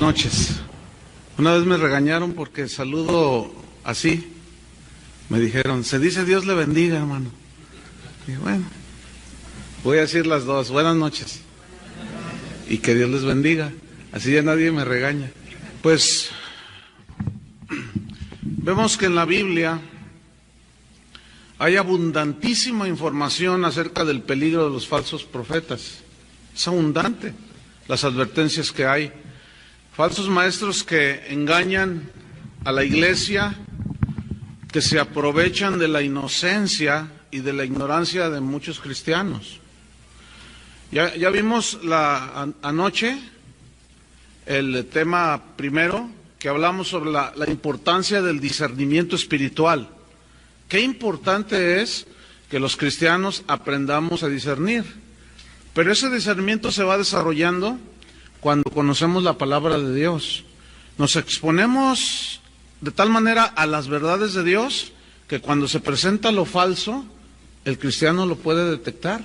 noches. Una vez me regañaron porque saludo así. Me dijeron, se dice Dios le bendiga, hermano. Y bueno, voy a decir las dos. Buenas noches. Y que Dios les bendiga. Así ya nadie me regaña. Pues vemos que en la Biblia hay abundantísima información acerca del peligro de los falsos profetas. Es abundante las advertencias que hay. Falsos maestros que engañan a la iglesia, que se aprovechan de la inocencia y de la ignorancia de muchos cristianos. Ya vimos anoche el tema primero, que hablamos sobre la importancia del discernimiento espiritual. Qué importante es que los cristianos aprendamos a discernir. Pero ese discernimiento se va desarrollando cuando conocemos la palabra de Dios. Nos exponemos de tal manera a las verdades de Dios que cuando se presenta lo falso, el cristiano lo puede detectar,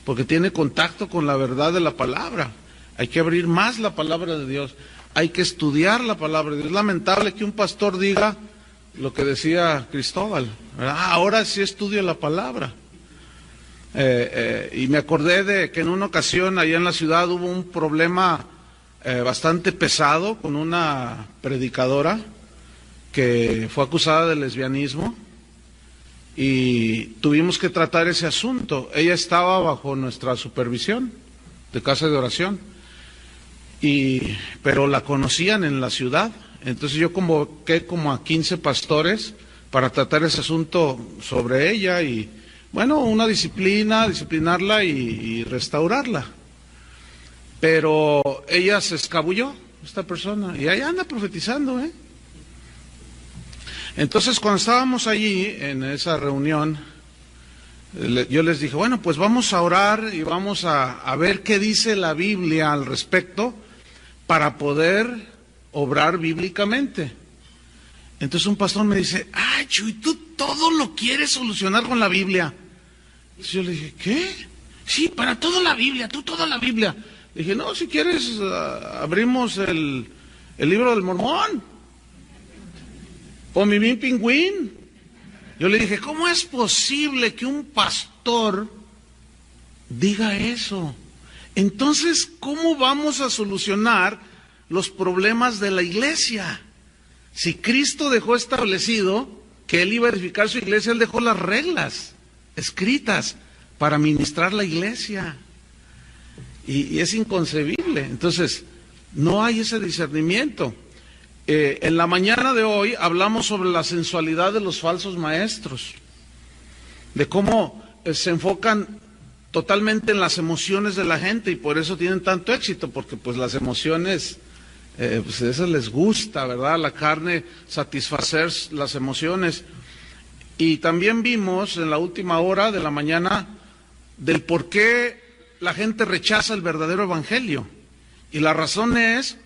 porque tiene contacto con la verdad de la palabra. Hay que abrir más la palabra de Dios, hay que estudiar la palabra de Dios. Es lamentable que un pastor diga lo que decía Cristóbal, ¿verdad? Ahora sí estudio la palabra. Y me acordé de que en una ocasión allá en la ciudad hubo un problema bastante pesado con una predicadora que fue acusada de lesbianismo y tuvimos que tratar ese asunto. Ella estaba bajo nuestra supervisión de casa de oración, pero la conocían en la ciudad. Entonces yo convoqué como a 15 pastores para tratar ese asunto sobre ella y bueno, una disciplinarla y restaurarla. Pero ella se escabulló, esta persona, y ahí anda profetizando, ¿eh? Entonces, cuando estábamos allí en esa reunión, yo les dije, bueno, pues vamos a orar y vamos a ver qué dice la Biblia al respecto para poder obrar bíblicamente. Entonces un pastor me dice, ¡ay, Chuy, tú todo lo quieres solucionar con la Biblia! Entonces yo le dije, ¿qué? Sí, para toda la Biblia, tú toda la Biblia. Le dije, no, si quieres, abrimos el libro del Mormón. O mi Bin Pingüín. Yo le dije, ¿cómo es posible que un pastor diga eso? Entonces, ¿cómo vamos a solucionar los problemas de la iglesia? Si Cristo dejó establecido que Él iba a edificar su iglesia, Él dejó las reglas escritas para ministrar la iglesia. Y es inconcebible. Entonces, no hay ese discernimiento. En la mañana de hoy hablamos sobre la sensualidad de los falsos maestros, de cómo se enfocan totalmente en las emociones de la gente y por eso tienen tanto éxito, porque pues las emociones... pues eso les gusta, ¿verdad? La carne, satisfacer las emociones. Y también vimos en la última hora de la mañana del por qué la gente rechaza el verdadero evangelio. Y la razón es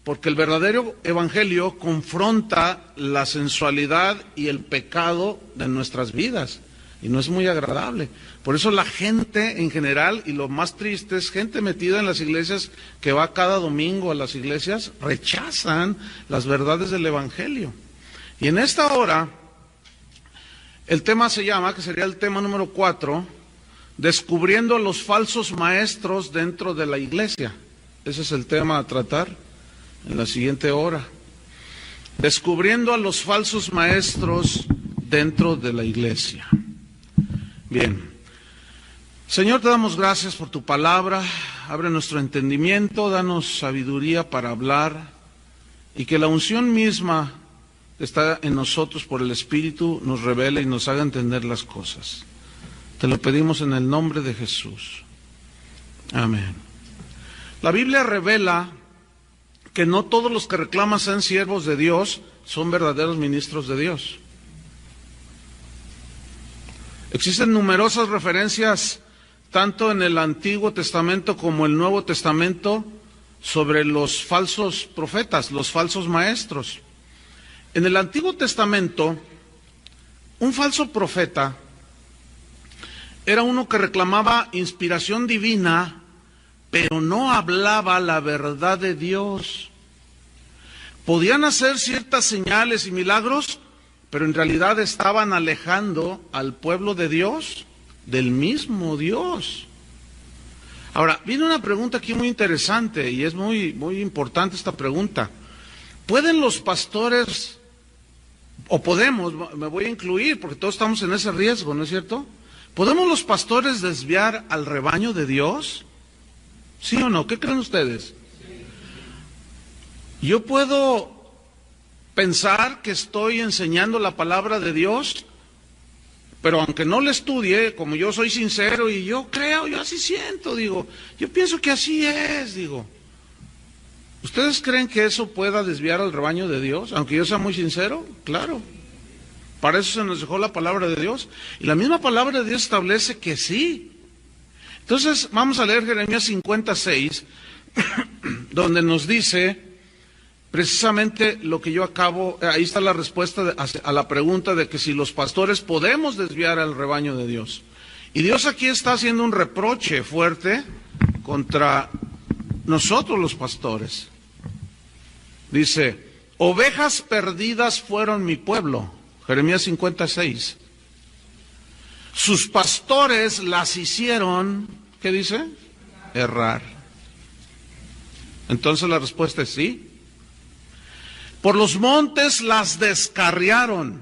porque el verdadero evangelio confronta la sensualidad y el pecado de nuestras vidas. Y no es muy agradable. Por eso la gente en general, y lo más triste es gente metida en las iglesias que va cada domingo a las iglesias, rechazan las verdades del evangelio. Y en esta hora, el tema se llama, que sería el tema número 4, descubriendo los falsos maestros dentro de la iglesia. Ese es el tema a tratar en la siguiente hora. Descubriendo a los falsos maestros dentro de la iglesia. Bien, Señor, te damos gracias por tu palabra, abre nuestro entendimiento, danos sabiduría para hablar y que la unción misma que está en nosotros por el Espíritu nos revele y nos haga entender las cosas. Te lo pedimos en el nombre de Jesús. Amén. La Biblia revela que no todos los que reclaman ser siervos de Dios son verdaderos ministros de Dios. Existen numerosas referencias, tanto en el Antiguo Testamento como el Nuevo Testamento, sobre los falsos profetas, los falsos maestros. En el Antiguo Testamento, un falso profeta era uno que reclamaba inspiración divina, pero no hablaba la verdad de Dios. Podían hacer ciertas señales y milagros, pero en realidad estaban alejando al pueblo de Dios del mismo Dios. Ahora, viene una pregunta aquí muy interesante y es muy importante esta pregunta. ¿Pueden los pastores, o podemos, me voy a incluir porque todos estamos en ese riesgo, ¿no es cierto? ¿Podemos los pastores desviar al rebaño de Dios? ¿Sí o no? ¿Qué creen ustedes? Yo puedo pensar que estoy enseñando la palabra de Dios, pero aunque no la estudie, como yo soy sincero y yo creo, yo así siento, digo, yo pienso que así es, digo. ¿Ustedes creen que eso pueda desviar al rebaño de Dios? Aunque yo sea muy sincero, claro. Para eso se nos dejó la palabra de Dios. Y la misma palabra de Dios establece que sí. Entonces, vamos a leer Jeremías 56, donde nos dice precisamente lo que yo acabo, ahí está la respuesta a la pregunta de que si los pastores podemos desviar al rebaño de Dios. Y Dios aquí está haciendo un reproche fuerte contra nosotros los pastores. Dice, ovejas perdidas fueron mi pueblo, Jeremías 56. Sus pastores las hicieron, ¿qué dice? Errar. Entonces la respuesta es sí. Por los montes las descarriaron.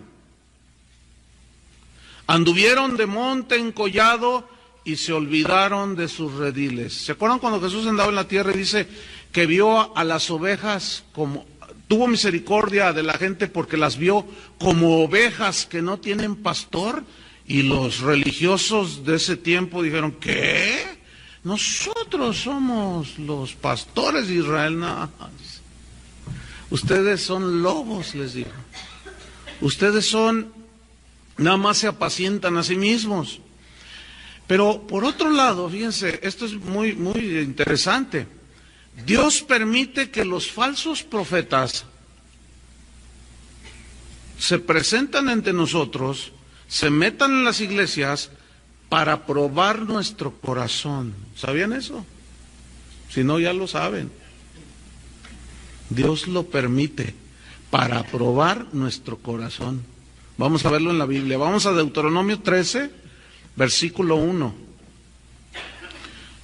Anduvieron de monte en collado y se olvidaron de sus rediles. ¿Se acuerdan cuando Jesús andaba en la tierra y dice que vio a las ovejas como, tuvo misericordia de la gente porque las vio como ovejas que no tienen pastor? Y los religiosos de ese tiempo dijeron, ¿qué? Nosotros somos los pastores de Israel. No. Ustedes son lobos, les dijo. Ustedes son, nada más se apacientan a sí mismos. Pero por otro lado, fíjense, esto es muy interesante. Dios permite que los falsos profetas se presentan ante nosotros, se metan en las iglesias para probar nuestro corazón. ¿Sabían eso? Si no, ya lo saben. Dios lo permite para probar nuestro corazón. Vamos a verlo en la Biblia. Vamos a Deuteronomio 13, versículo 1.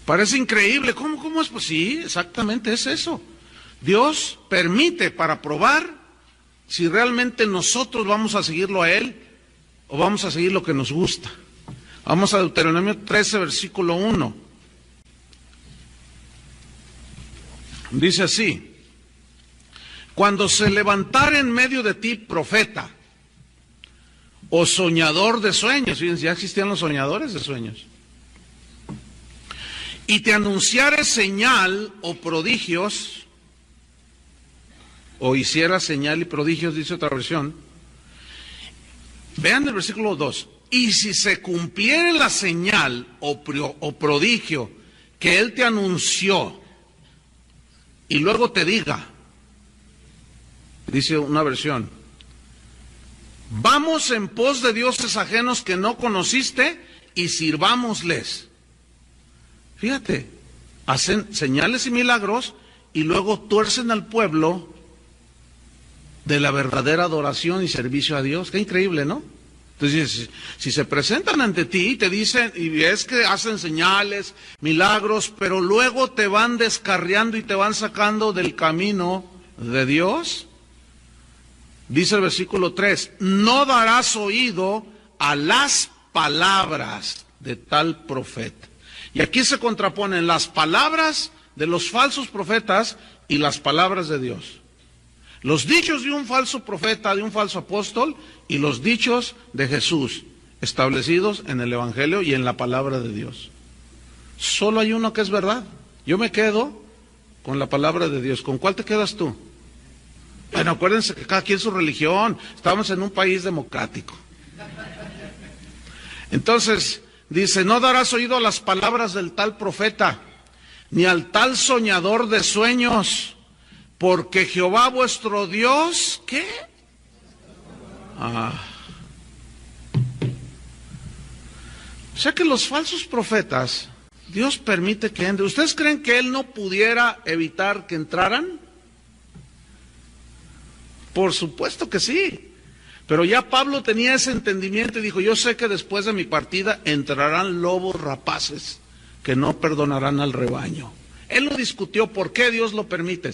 Parece increíble. ¿Cómo es? Pues sí, exactamente es eso. Dios permite para probar si realmente nosotros vamos a seguirlo a Él o vamos a seguir lo que nos gusta. Vamos a Deuteronomio 13, versículo 1. Dice así: cuando se levantare en medio de ti profeta o soñador de sueños, fíjense, ya existían los soñadores de sueños, y te anunciare señal o prodigios, o hiciera señal y prodigios, dice otra versión. Vean el versículo 2. Y si se cumpliere la señal o prodigio que él te anunció, y luego te diga, dice una versión, vamos en pos de dioses ajenos que no conociste y sirvámosles. Fíjate, hacen señales y milagros y luego tuercen al pueblo de la verdadera adoración y servicio a Dios. Qué increíble, ¿no? Entonces, si se presentan ante ti y te dicen, y ves que hacen señales, milagros, pero luego te van descarriando y te van sacando del camino de Dios, dice el versículo 3, no darás oído a las palabras de tal profeta. Y aquí se contraponen las palabras de los falsos profetas y las palabras de Dios. Los dichos de un falso profeta, de un falso apóstol, y los dichos de Jesús, establecidos en el Evangelio y en la palabra de Dios. Solo hay uno que es verdad. Yo me quedo con la palabra de Dios. ¿Con cuál te quedas tú? Bueno, acuérdense que cada quien su religión. Estamos en un país democrático. Entonces, dice, no darás oído a las palabras del tal profeta, ni al tal soñador de sueños, porque Jehová vuestro Dios, ¿qué? O sea que los falsos profetas, Dios permite que entren. ¿Ustedes creen que Él no pudiera evitar que entraran? Por supuesto que sí. Pero ya Pablo tenía ese entendimiento y dijo, yo sé que después de mi partida entrarán lobos rapaces que no perdonarán al rebaño. Él lo discutió, ¿por qué Dios lo permite?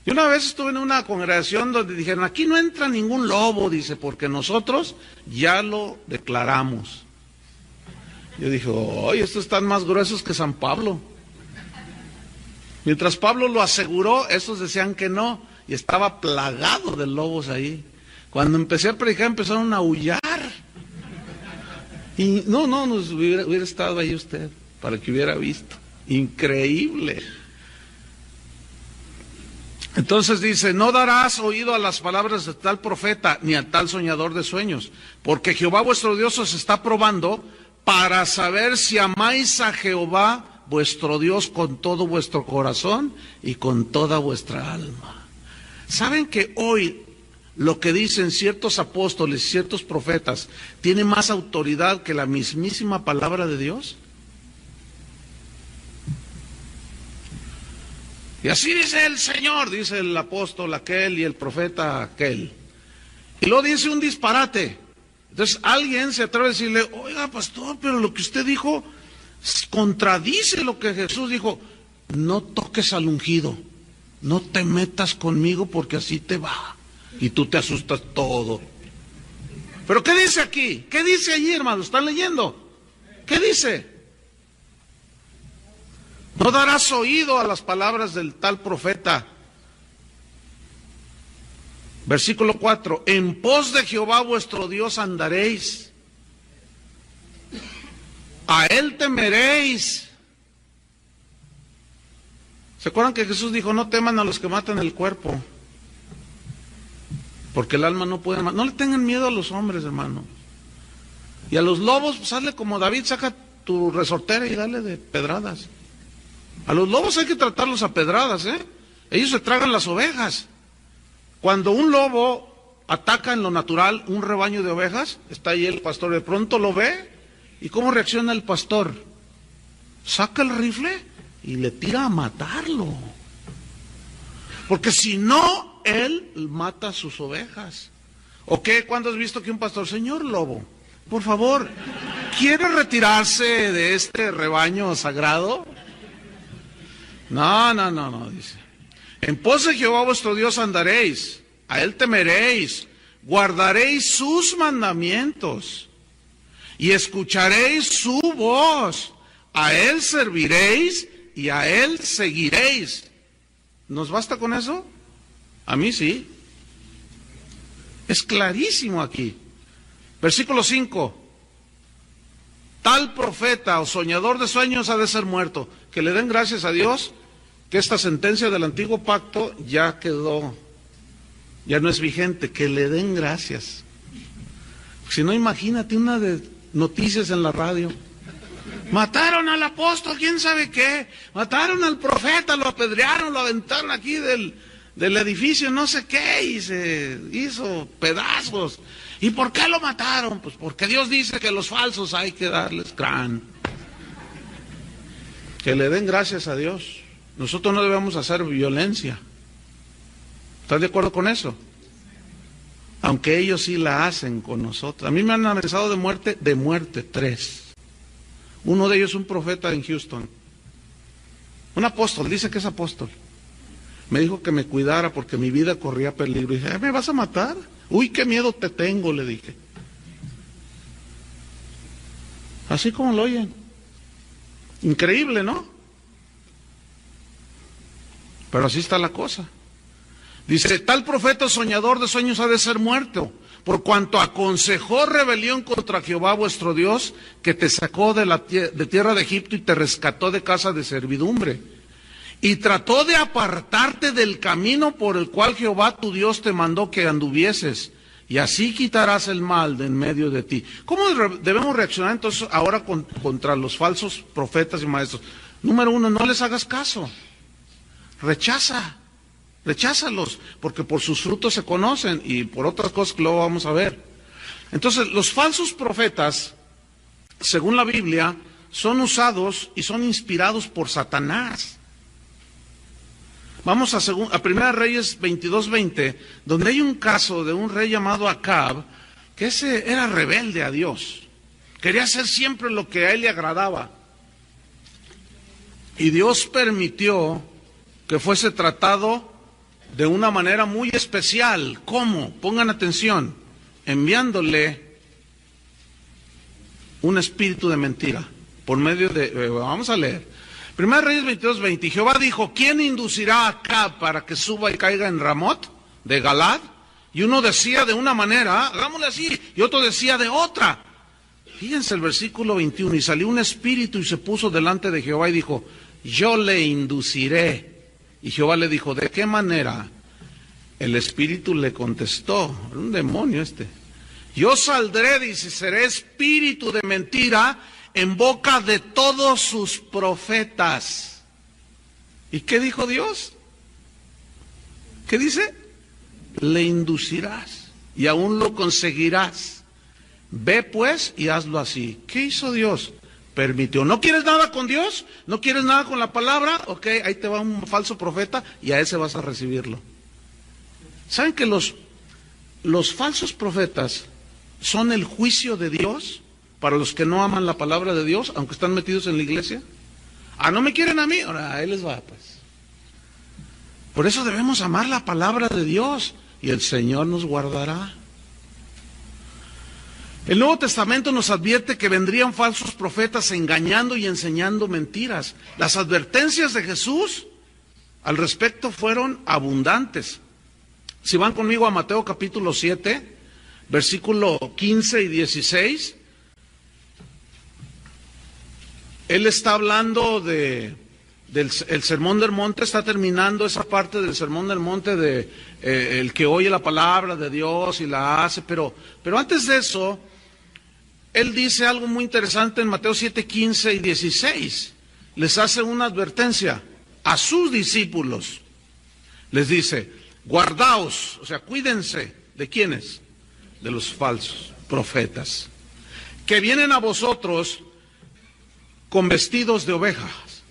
Y una vez estuve en una congregación donde dijeron, aquí no entra ningún lobo, dice, porque nosotros ya lo declaramos. Yo dije, oye, estos están más gruesos que San Pablo. Mientras Pablo lo aseguró, estos decían que no, y estaba plagado de lobos ahí. Cuando empecé a predicar empezaron a aullar. Y no, nos hubiera estado ahí usted, para que hubiera visto. Increíble. Entonces dice, no darás oído a las palabras de tal profeta, ni a tal soñador de sueños, porque Jehová vuestro Dios os está probando para saber si amáis a Jehová vuestro Dios con todo vuestro corazón y con toda vuestra alma. ¿Saben que hoy lo que dicen ciertos apóstoles, ciertos profetas, tiene más autoridad que la mismísima palabra de Dios? Y así dice el Señor, dice el apóstol aquel y el profeta aquel. Y luego dice un disparate. Entonces alguien se atreve a decirle, oiga pastor, pero lo que usted dijo contradice lo que Jesús dijo. No toques al ungido, no te metas conmigo porque así te va. Y tú te asustas todo. ¿Pero qué dice aquí? ¿Qué dice allí, hermano? ¿Están leyendo? ¿Qué dice? No darás oído a las palabras del tal profeta. Versículo 4. En pos de Jehová vuestro Dios andaréis. A él temeréis. ¿Se acuerdan que Jesús dijo, no teman a los que matan el cuerpo? Porque el alma no puede matar. No le tengan miedo a los hombres, hermano. Y a los lobos, pues hazle como David, saca tu resortera y dale de pedradas. A los lobos hay que tratarlos a pedradas, ¿eh? Ellos se tragan las ovejas. Cuando un lobo ataca en lo natural un rebaño de ovejas, está ahí el pastor, de pronto lo ve, ¿y cómo reacciona el pastor? Saca el rifle y le tira a matarlo. Porque si no, él mata a sus ovejas. ¿O qué? ¿Cuándo has visto que un pastor, señor lobo, por favor, quiere retirarse de este rebaño sagrado? No, dice. En pos de Jehová vuestro Dios andaréis, a él temeréis, guardaréis sus mandamientos y escucharéis su voz, a él serviréis y a él seguiréis. ¿Nos basta con eso? A mí sí. Es clarísimo aquí. Versículo 5. Tal profeta o soñador de sueños ha de ser muerto. Que le den gracias a Dios que esta sentencia del antiguo pacto ya quedó, ya no es vigente. Que le den gracias. Si no, imagínate una de noticias en la radio. Mataron al apóstol, quién sabe qué. Mataron al profeta, lo apedrearon, lo aventaron aquí del edificio, no sé qué, y se hizo pedazos. ¿Y por qué lo mataron? Pues porque Dios dice que los falsos hay que darles crán. Que le den gracias a Dios. Nosotros no debemos hacer violencia. ¿Estás de acuerdo con eso? Aunque ellos sí la hacen con nosotros. A mí me han amenazado de muerte 3. Uno de ellos un profeta en Houston. Un apóstol, dice que es apóstol. Me dijo que me cuidara porque mi vida corría peligro. Y dije, ¿me vas a matar? Uy, qué miedo te tengo, le dije. Así como lo oyen. Increíble, ¿no? Pero así está la cosa. Dice, tal profeta soñador de sueños ha de ser muerto, por cuanto aconsejó rebelión contra Jehová vuestro Dios, que te sacó de tierra de Egipto y te rescató de casa de servidumbre. Y trató de apartarte del camino por el cual Jehová tu Dios te mandó que anduvieses, y así quitarás el mal de en medio de ti. ¿Cómo debemos reaccionar entonces ahora contra los falsos profetas y maestros? Número 1, no les hagas caso. Recházalos, porque por sus frutos se conocen y por otras cosas que luego vamos a ver. Entonces, los falsos profetas, según la Biblia, son usados y son inspirados por Satanás. Vamos a Primera Reyes 22:20, donde hay un caso de un rey llamado Acab, que ese era rebelde a Dios. Quería hacer siempre lo que a él le agradaba. Y Dios permitió que fuese tratado de una manera muy especial. ¿Cómo? Pongan atención. Enviándole un espíritu de mentira. Por medio de... vamos a leer. Primera Reyes 22:20. Jehová dijo, ¿quién inducirá a Acab para que suba y caiga en Ramot de Galad? Y uno decía de una manera, hagámosle así, y otro decía de otra. Fíjense el versículo 21, y salió un espíritu y se puso delante de Jehová y dijo, yo le induciré. Y Jehová le dijo, ¿de qué manera? El espíritu le contestó, era un demonio este. Yo saldré, dice, seré espíritu de mentira en boca de todos sus profetas. ¿Y qué dijo Dios? ¿Qué dice? Le inducirás y aún lo conseguirás. Ve pues y hazlo así. ¿Qué hizo Dios? Permitió. ¿No quieres nada con Dios? ¿No quieres nada con la palabra? Ok, ahí te va un falso profeta y a ese vas a recibirlo. ¿Saben que los falsos profetas son el juicio de Dios para los que no aman la palabra de Dios, aunque están metidos en la iglesia? Ah, ¿no me quieren a mí? Ahora, ahí les va, pues. Por eso debemos amar la palabra de Dios y el Señor nos guardará. El Nuevo Testamento nos advierte que vendrían falsos profetas engañando y enseñando mentiras. Las advertencias de Jesús al respecto fueron abundantes. Si van conmigo a Mateo capítulo 7, versículo 15 y 16, Él está hablando del Sermón del Monte, está terminando esa parte del Sermón del Monte de el que oye la palabra de Dios y la hace, pero antes de eso, Él dice algo muy interesante en Mateo 7, 15 y 16. Les hace una advertencia a sus discípulos. Les dice, guardaos, o sea, cuídense. ¿De quiénes? De los falsos profetas, que vienen a vosotros con vestidos de ovejas,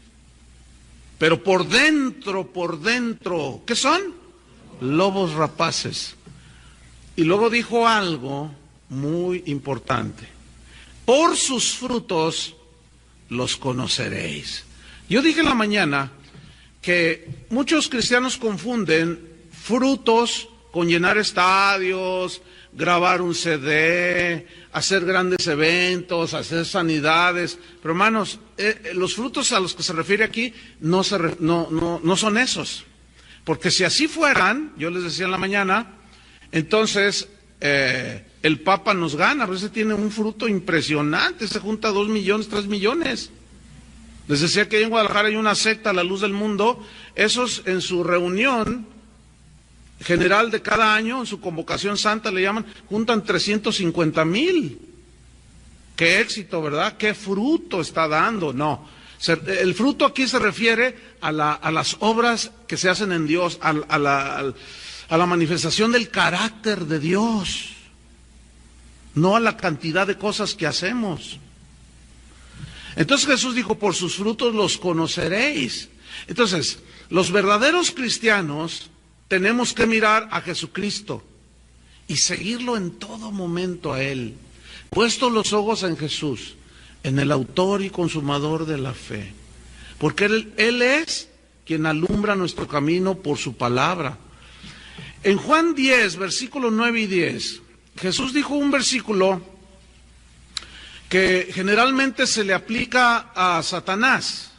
pero por dentro, ¿qué son? Lobos rapaces. Y luego dijo algo muy importante. Por sus frutos los conoceréis. Yo dije en la mañana que muchos cristianos confunden frutos con llenar estadios, grabar un CD, hacer grandes eventos, hacer sanidades. Pero hermanos, los frutos a los que se refiere aquí no son esos. Porque si así fueran, yo les decía en la mañana, entonces el Papa nos gana. A veces tiene un fruto impresionante, se junta 2 millones, 3 millones. Les decía que en Guadalajara hay una secta, La Luz del Mundo. Esos en su reunión general de cada año, en su convocación santa le llaman, juntan 350,000. Qué éxito, ¿verdad? Qué fruto está dando. No, el fruto aquí se refiere a las obras que se hacen en Dios, a la manifestación del carácter de Dios, no a la cantidad de cosas que hacemos. Entonces Jesús dijo, por sus frutos los conoceréis. Entonces, los verdaderos cristianos tenemos que mirar a Jesucristo y seguirlo en todo momento a Él. Puestos los ojos en Jesús, en el autor y consumador de la fe. Porque Él es quien alumbra nuestro camino por su palabra. En Juan 10, versículos 9 y 10, Jesús dijo un versículo que generalmente se le aplica a Satanás.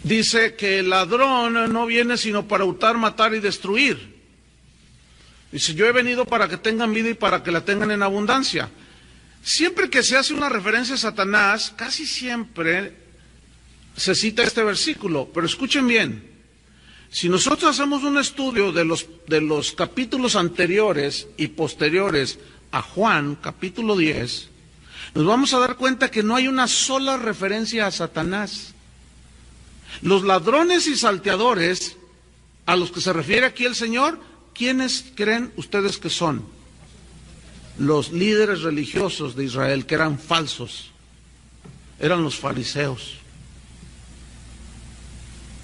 Dice que el ladrón no viene sino para hurtar, matar y destruir. Dice, yo he venido para que tengan vida y para que la tengan en abundancia. Siempre que se hace una referencia a Satanás, casi siempre se cita este versículo. Pero escuchen bien, si nosotros hacemos un estudio de los capítulos anteriores y posteriores a Juan, capítulo 10, nos vamos a dar cuenta que no hay una sola referencia a Satanás. Los ladrones y salteadores a los que se refiere aquí el Señor, ¿quiénes creen ustedes que son? Los líderes religiosos de Israel, que eran falsos, eran los fariseos.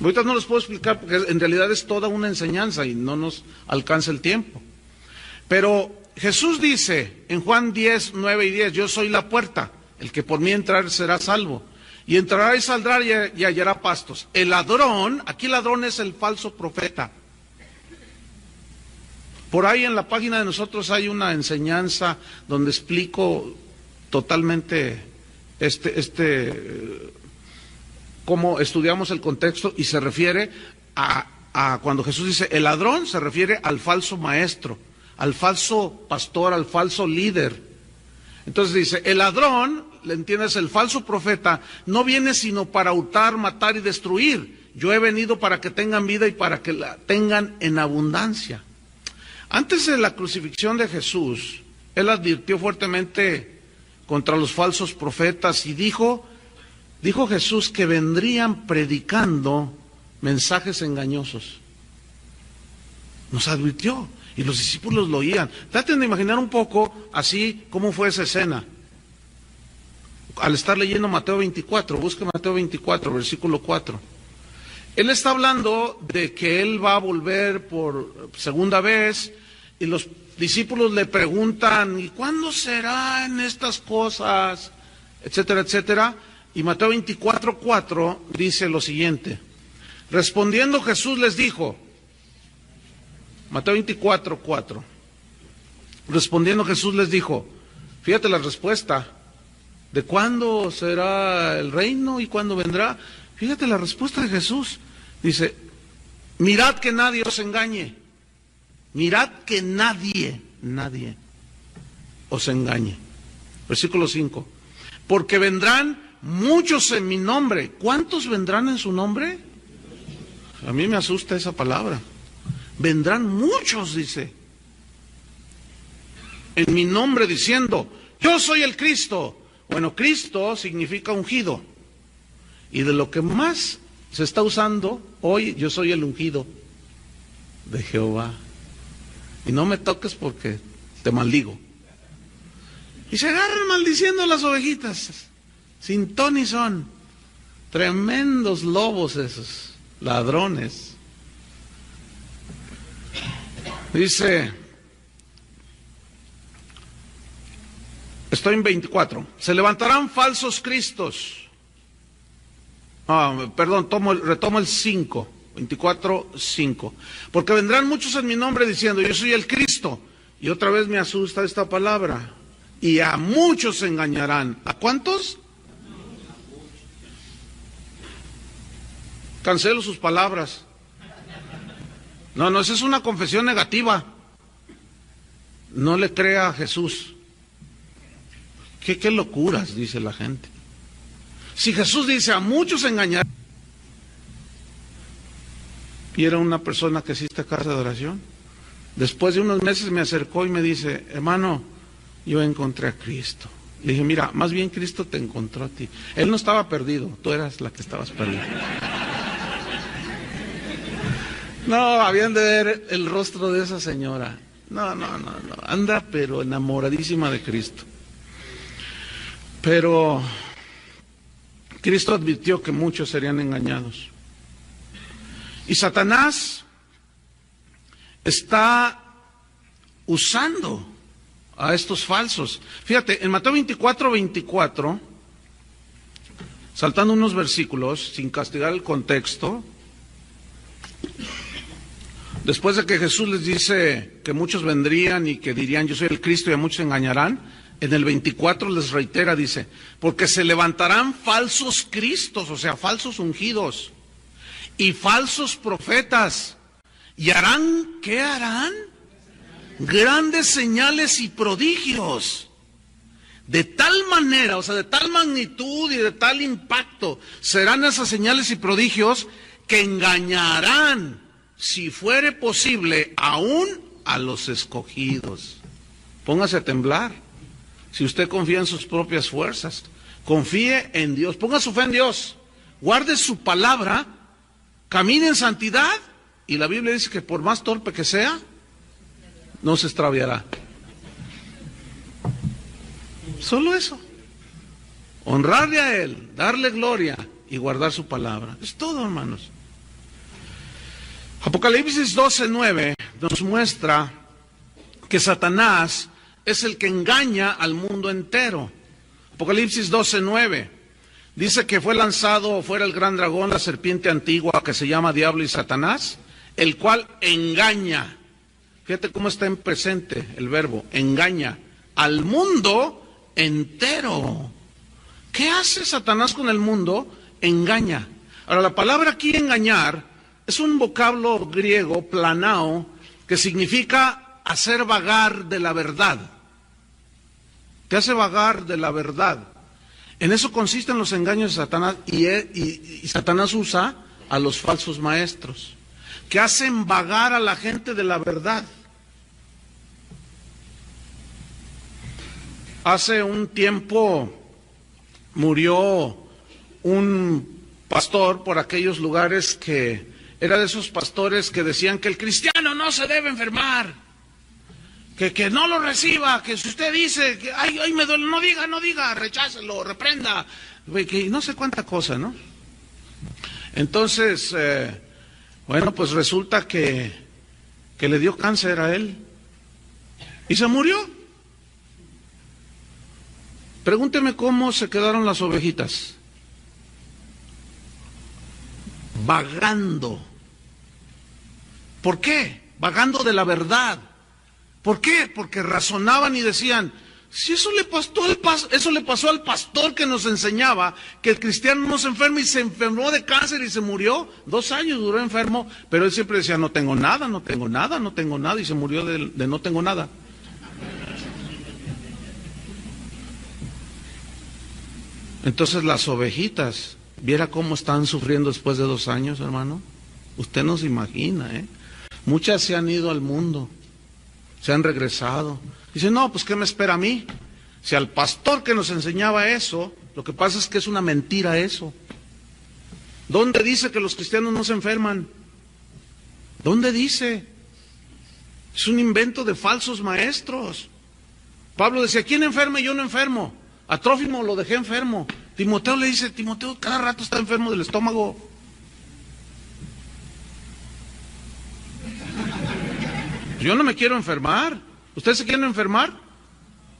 Ahorita no les puedo explicar porque en realidad es toda una enseñanza y no nos alcanza el tiempo. Pero Jesús dice en Juan 10, 9 y 10, yo soy la puerta, el que por mí entrar será salvo. Y entrará y saldrá y hallará pastos. El ladrón, aquí el ladrón es el falso profeta. Por ahí en la página de nosotros hay una enseñanza donde explico totalmente cómo estudiamos el contexto y se refiere a cuando Jesús dice el ladrón, se refiere al falso maestro, al falso pastor, al falso líder. Entonces dice, el ladrón, ¿le entiendes? El falso profeta no viene sino para hurtar, matar y destruir. Yo he venido para que tengan vida y para que la tengan en abundancia. Antes de la crucifixión de Jesús, él advirtió fuertemente contra los falsos profetas y dijo Jesús que vendrían predicando mensajes engañosos. Nos advirtió y los discípulos lo oían. Traten de imaginar un poco así cómo fue esa escena. Al estar leyendo Mateo 24, busque Mateo 24, versículo 4. Él está hablando de que él va a volver por segunda vez y los discípulos le preguntan, ¿y cuándo serán estas cosas? Etcétera, etcétera. Y Mateo 24, 4 dice lo siguiente. Respondiendo Jesús les dijo, Mateo 24, 4. Respondiendo Jesús les dijo, fíjate la respuesta, ¿de cuándo será el reino y cuándo vendrá? Fíjate la respuesta de Jesús. Dice, mirad que nadie os engañe. Mirad que nadie os engañe. Versículo 5. Porque vendrán muchos en mi nombre. ¿Cuántos vendrán en su nombre? A mí me asusta esa palabra. Vendrán muchos, dice. En mi nombre diciendo, yo soy el Cristo. Bueno, Cristo significa ungido. Y de lo que más se está usando hoy, yo soy el ungido de Jehová. Y no me toques porque te maldigo. Y se agarran maldiciendo las ovejitas, sin ton ni son. Tremendos lobos esos, ladrones. Dice, estoy en 24, se levantarán falsos cristos. Retomo el 5, 24, 5. Porque vendrán muchos en mi nombre diciendo, yo soy el Cristo. Y otra vez me asusta esta palabra. Y a muchos se engañarán. ¿A cuántos? Cancelo sus palabras. No, esa es una confesión negativa. No le crea a Jesús. ¿Qué locuras dice la gente? Si Jesús dice a muchos engañar, y era una persona que asiste a casa de oración, después de unos meses me acercó y me dice, hermano, yo encontré a Cristo. Le dije, mira, más bien Cristo te encontró a ti. Él no estaba perdido, tú eras la que estabas perdida. No, habían de ver el rostro de esa señora. No, anda pero enamoradísima de Cristo. Pero Cristo advirtió que muchos serían engañados. Y Satanás está usando a estos falsos. Fíjate, en Mateo 24, 24, saltando unos versículos, sin castigar el contexto, después de que Jesús les dice que muchos vendrían y que dirían yo soy el Cristo y a muchos engañarán, en el 24 les reitera, dice, porque se levantarán falsos cristos, o sea, falsos ungidos, y falsos profetas, y harán, ¿qué harán? Grandes señales y prodigios. De tal manera, o sea, de tal magnitud y de tal impacto, serán esas señales y prodigios que engañarán, si fuere posible, aún a los escogidos. Póngase a temblar. Si usted confía en sus propias fuerzas, confíe en Dios, ponga su fe en Dios, guarde su palabra, camine en santidad, y la Biblia dice que por más torpe que sea, no se extraviará. Solo eso. Honrarle a Él, darle gloria y guardar su palabra. Es todo, hermanos. Apocalipsis 12:9 nos muestra que Satanás es el que engaña al mundo entero. Apocalipsis 12:9 dice que fue lanzado fuera el gran dragón, la serpiente antigua que se llama Diablo y Satanás, el cual engaña. Fíjate cómo está en presente el verbo, engaña al mundo entero. ¿Qué hace Satanás con el mundo? Engaña. Ahora, la palabra aquí engañar es un vocablo griego, planao, que significa hacer vagar de la verdad. Te hace vagar de la verdad. En eso consisten los engaños de Satanás, y Satanás usa a los falsos maestros, que hacen vagar a la gente de la verdad. Hace un tiempo murió un pastor por aquellos lugares que era de esos pastores que decían que el cristiano no se debe enfermar, que no lo reciba, que si usted dice que ay me duele, no diga, rechácelo, reprenda, que no sé cuánta cosa, ¿no? Entonces, bueno, pues resulta que le dio cáncer a él y se murió. Pregúnteme cómo se quedaron las ovejitas. Vagando. ¿Por qué? Vagando de la verdad. ¿Por qué? Porque razonaban y decían, si eso le pasó al pastor que nos enseñaba que el cristiano no se enferma, y se enfermó de cáncer y se murió. 2 años duró enfermo, pero él siempre decía, no tengo nada, y se murió de no tengo nada. Entonces las ovejitas, ¿viera cómo están sufriendo después de 2 años, hermano? Usted no se imagina, ¿eh? Muchas se han ido al mundo, se han regresado. Dicen, no, pues ¿qué me espera a mí? Si al pastor que nos enseñaba eso, lo que pasa es que es una mentira eso. ¿Dónde dice que los cristianos no se enferman? ¿Dónde dice? Es un invento de falsos maestros. Pablo decía, ¿quién enferma y yo no enfermo? A Trófimo lo dejé enfermo. Timoteo le dice, Timoteo cada rato está enfermo del estómago. Yo no me quiero enfermar. ¿Ustedes se quieren enfermar?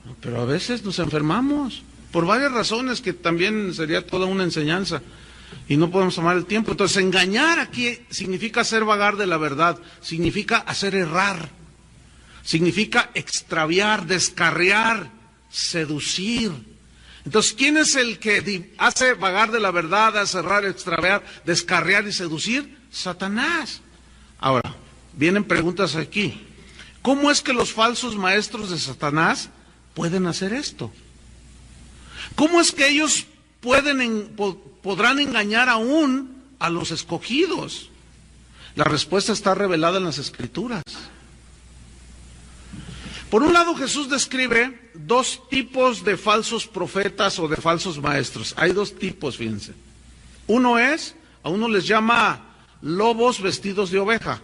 No, pero a veces nos enfermamos por varias razones que también sería toda una enseñanza y no podemos tomar el tiempo. Entonces, engañar aquí significa hacer vagar de la verdad, significa hacer errar, significa extraviar, descarriar, seducir. Entonces, ¿quién es el que hace vagar de la verdad, hace errar, extraviar, descarriar y seducir? Satanás. Ahora, vienen preguntas aquí. ¿Cómo es que los falsos maestros de Satanás pueden hacer esto? ¿Cómo es que ellos podrán engañar aún a los escogidos? La respuesta está revelada en las Escrituras. Por un lado, Jesús describe 2 tipos de falsos profetas o de falsos maestros. Hay 2 tipos, fíjense. A uno les llama lobos vestidos de oveja,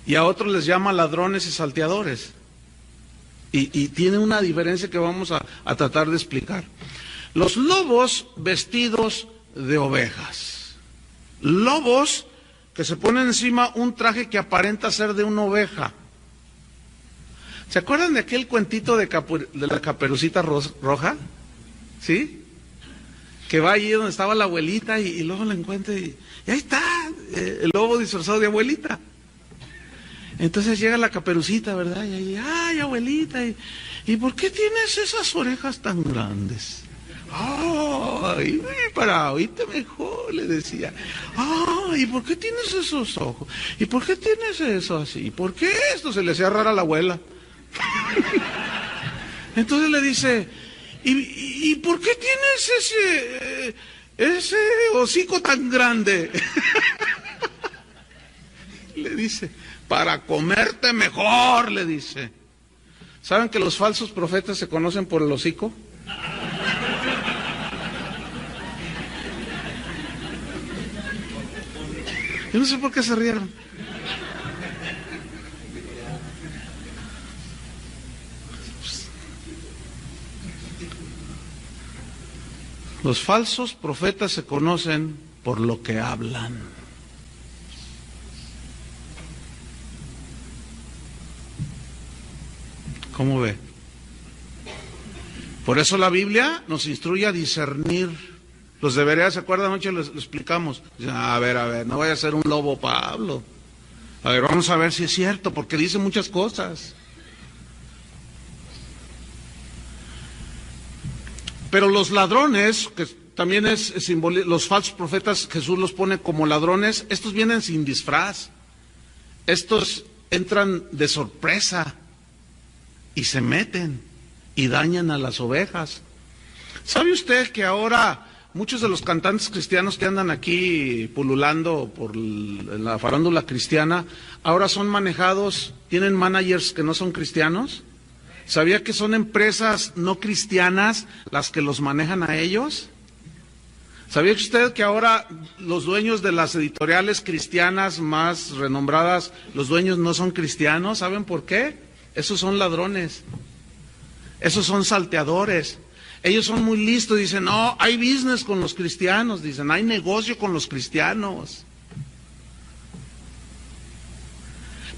y a otros les llama ladrones y salteadores. Y tiene una diferencia que vamos a tratar de explicar. Los lobos vestidos de ovejas. Lobos que se ponen encima un traje que aparenta ser de una oveja. ¿Se acuerdan de aquel cuentito de la Caperucita Roja? ¿Sí? Que va allí donde estaba la abuelita y luego la encuentra y ahí está el lobo disfrazado de abuelita. Entonces llega la Caperucita, ¿verdad? Y ahí, ay, abuelita, ¿y por qué tienes esas orejas tan grandes? Ay, para oírte mejor, le decía. Ay, ¿y por qué tienes esos ojos? ¿Y por qué tienes eso así? ¿Y por qué esto? Se le hacía rara a la abuela. Entonces le dice, ¿y por qué tienes ese hocico tan grande? Le dice, para comerte mejor, le dice. ¿Saben que los falsos profetas se conocen por el hocico? Yo no sé por qué se rieron. Los falsos profetas se conocen por lo que hablan. ¿Cómo ve? Por eso la Biblia nos instruye a discernir. Los deberes, ¿se acuerdan? Anoche lo explicamos. A ver, no vaya a ser un lobo Pablo. A ver, vamos a ver si es cierto, porque dice muchas cosas. Pero los ladrones, que también los falsos profetas, Jesús los pone como ladrones, estos vienen sin disfraz. Estos entran de sorpresa y se meten y dañan a las ovejas. ¿Sabe usted que ahora muchos de los cantantes cristianos que andan aquí pululando por la farándula cristiana, ahora son manejados, tienen managers que no son cristianos? ¿Sabía que son empresas no cristianas las que los manejan a ellos? ¿Sabía usted que ahora los dueños de las editoriales cristianas más renombradas, los dueños no son cristianos? ¿Saben por qué? Esos son ladrones. Esos son salteadores. Ellos son muy listos, dicen, no, hay business con los cristianos, dicen, hay negocio con los cristianos.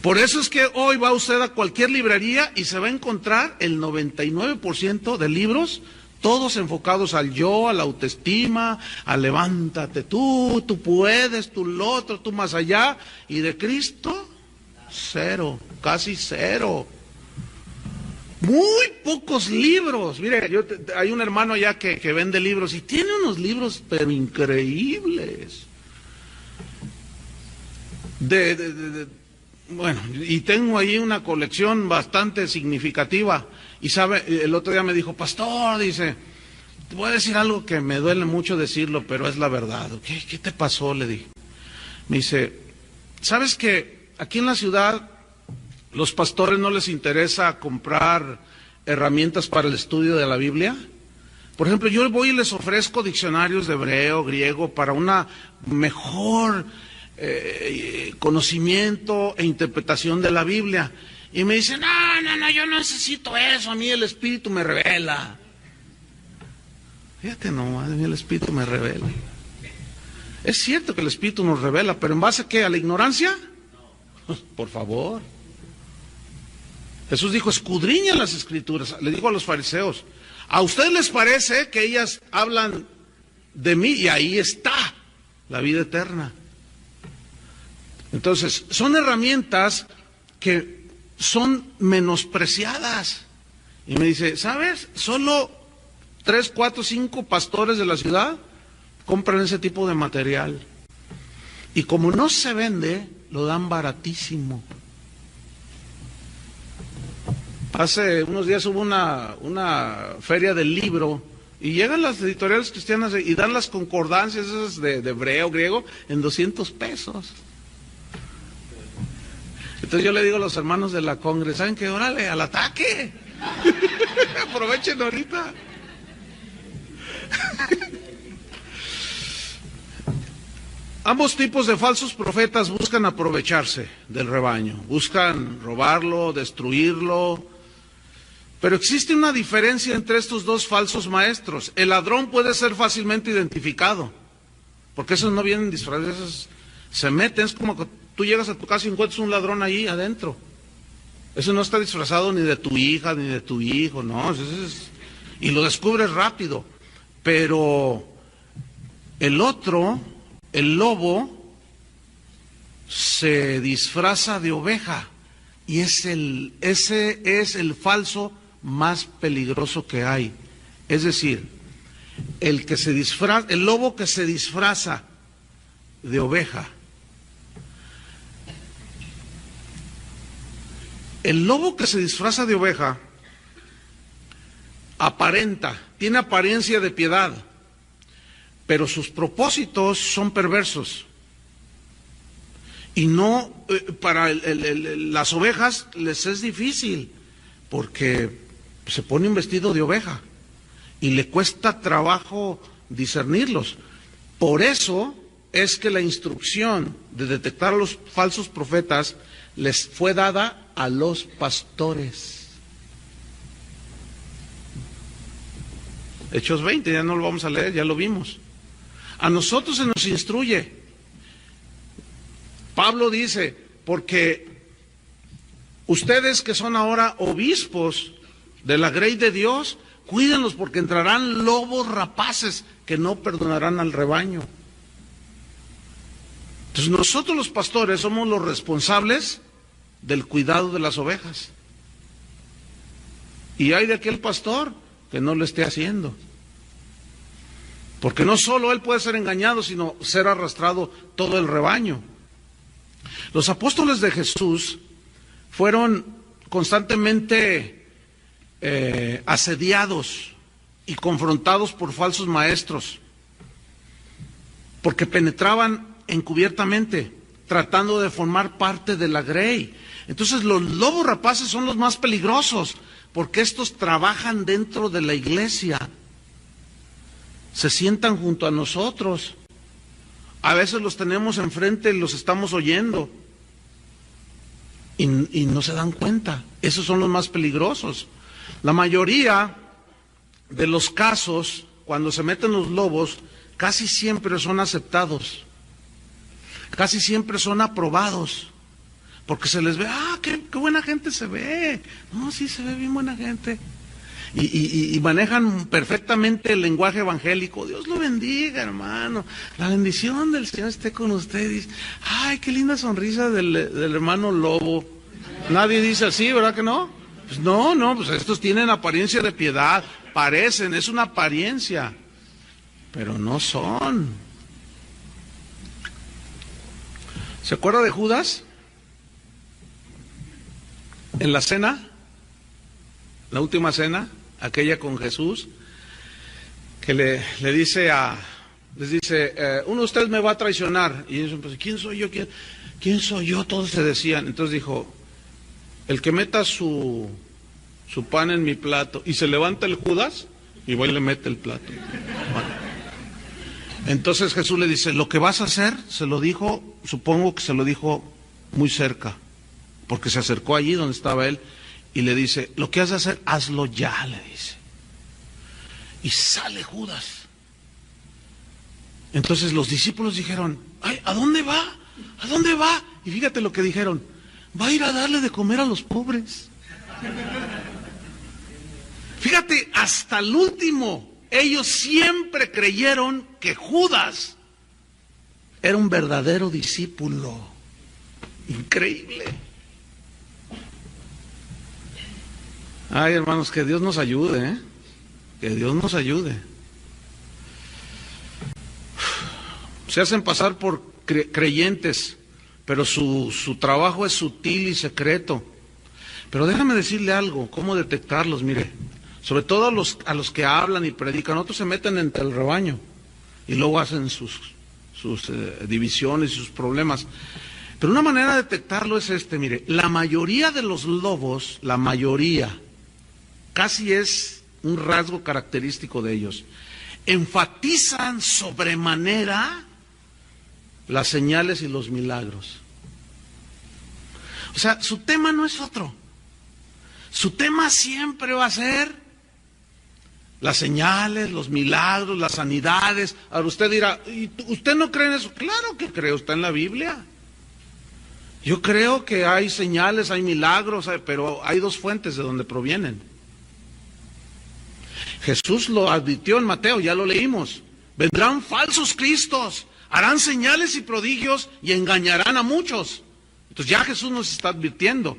Por eso es que hoy va usted a cualquier librería y se va a encontrar el 99% de libros, todos enfocados al yo, a la autoestima, a levántate tú puedes, tú lo otro, tú más allá, y de Cristo, cero, casi cero. Muy pocos libros. Mire, hay un hermano allá que vende libros y tiene unos libros pero increíbles. Bueno, y tengo ahí una colección bastante significativa. Y sabe, el otro día me dijo, pastor, dice, te voy a decir algo que me duele mucho decirlo, pero es la verdad. ¿Qué te pasó? Le dije. Me dice, ¿sabes que aquí en la ciudad los pastores no les interesa comprar herramientas para el estudio de la Biblia? Por ejemplo, yo voy y les ofrezco diccionarios de hebreo, griego, para una mejor conocimiento e interpretación de la Biblia. Y me dicen, no, yo no necesito eso, a mí el Espíritu me revela. Fíjate nomás, a mí el Espíritu me revela. Es cierto que el Espíritu nos revela, pero ¿en base a qué? ¿A la ignorancia? Por favor. Jesús dijo, escudriñan las Escrituras. Le dijo a los fariseos, ¿a ustedes les parece que ellas hablan de mí? Y ahí está la vida eterna. Entonces, son herramientas que son menospreciadas. Y me dice, ¿sabes? Solo 3, 4, 5 pastores de la ciudad compran ese tipo de material. Y como no se vende, lo dan baratísimo. Hace unos días hubo una feria del libro y llegan las editoriales cristianas y dan las concordancias esas de hebreo, griego, en 200 pesos. Entonces yo le digo a los hermanos de la Congre, ¿saben qué? Órale, al ataque. Aprovechen ahorita. Ambos tipos de falsos profetas buscan aprovecharse del rebaño, buscan robarlo, destruirlo. Pero existe una diferencia entre estos dos falsos maestros. El ladrón puede ser fácilmente identificado, porque esos no vienen disfrazados, esos se meten, es como que tú llegas a tu casa y encuentras un ladrón ahí adentro. Eso no está disfrazado ni de tu hija, ni de tu hijo, no, y lo descubres rápido. Pero el otro, el lobo, se disfraza de oveja, y ese es el falso más peligroso que hay. Es decir, el lobo que se disfraza de oveja. El lobo que se disfraza de oveja tiene apariencia de piedad, pero sus propósitos son perversos. Y no, para las ovejas les es difícil, porque se pone un vestido de oveja y le cuesta trabajo discernirlos. Por eso es que la instrucción de detectar a los falsos profetas les fue dada a los pastores. Hechos 20, ya no lo vamos a leer, ya lo vimos. A nosotros se nos instruye. Pablo dice, porque Ustedes que son ahora obispos de la grey de Dios, cuídenlos porque entrarán lobos rapaces que no perdonarán al rebaño. Entonces nosotros los pastores somos los responsables del cuidado de las ovejas. Y hay de aquel pastor que no lo esté haciendo. Porque no solo él puede ser engañado, sino ser arrastrado todo el rebaño. Los apóstoles de Jesús fueron constantemente asediados y confrontados por falsos maestros, porque penetraban encubiertamente, tratando de formar parte de la grey. Entonces los lobos rapaces son los más peligrosos, porque estos trabajan dentro de la iglesia, se sientan junto a nosotros, a veces los tenemos enfrente y los estamos oyendo, y no se dan cuenta. Esos son los más peligrosos. La mayoría de los casos, cuando se meten los lobos, casi siempre son aceptados, casi siempre son aprobados, porque se les ve, qué buena gente se ve, no, sí se ve bien buena gente, y manejan perfectamente el lenguaje evangélico. Dios lo bendiga, hermano, la bendición del Señor esté con usted. Dice, ay, qué linda sonrisa del hermano lobo. Nadie dice así, ¿verdad que no? Pues no, pues estos tienen apariencia de piedad, parecen, es una apariencia, pero no son. ¿Se acuerda de Judas? En la cena, la última cena, aquella con Jesús, que les dice, uno de ustedes me va a traicionar. Y ellos, pues, ¿quién soy yo? ¿Quién soy yo? Todos se decían. Entonces dijo, el que meta su pan en mi plato. Y se levanta el Judas y va y le mete el plato. Bueno. Entonces Jesús le dice, lo que vas a hacer, se lo dijo, supongo que se lo dijo muy cerca, porque se acercó allí donde estaba él, y le dice, lo que has de hacer, hazlo ya, le dice. Y sale Judas. Entonces los discípulos dijeron, ay, ¿a dónde va? ¿A dónde va? Y fíjate lo que dijeron, va a ir a darle de comer a los pobres. Fíjate, hasta el último, ellos siempre creyeron que Judas era un verdadero discípulo. Increíble. Ay, hermanos, que Dios nos ayude, ¿eh? Que Dios nos ayude. Se hacen pasar por creyentes, pero su trabajo es sutil y secreto. Pero déjame decirle algo, cómo detectarlos, mire. Sobre todo a los que hablan y predican, otros se meten entre el rebaño y luego hacen sus divisiones y sus problemas. Pero una manera de detectarlo es mire, la mayoría de los lobos, la mayoría, casi es un rasgo característico de ellos, enfatizan sobremanera las señales y los milagros. O sea, su tema no es otro. Su tema siempre va a ser las señales, los milagros, las sanidades. Ahora usted dirá, ¿y usted no cree en eso? Claro que creo, está en la Biblia. Yo creo que hay señales, hay milagros, pero hay dos fuentes de donde provienen. Jesús lo advirtió en Mateo, ya lo leímos. Vendrán falsos cristos, harán señales y prodigios y engañarán a muchos. Entonces ya Jesús nos está advirtiendo.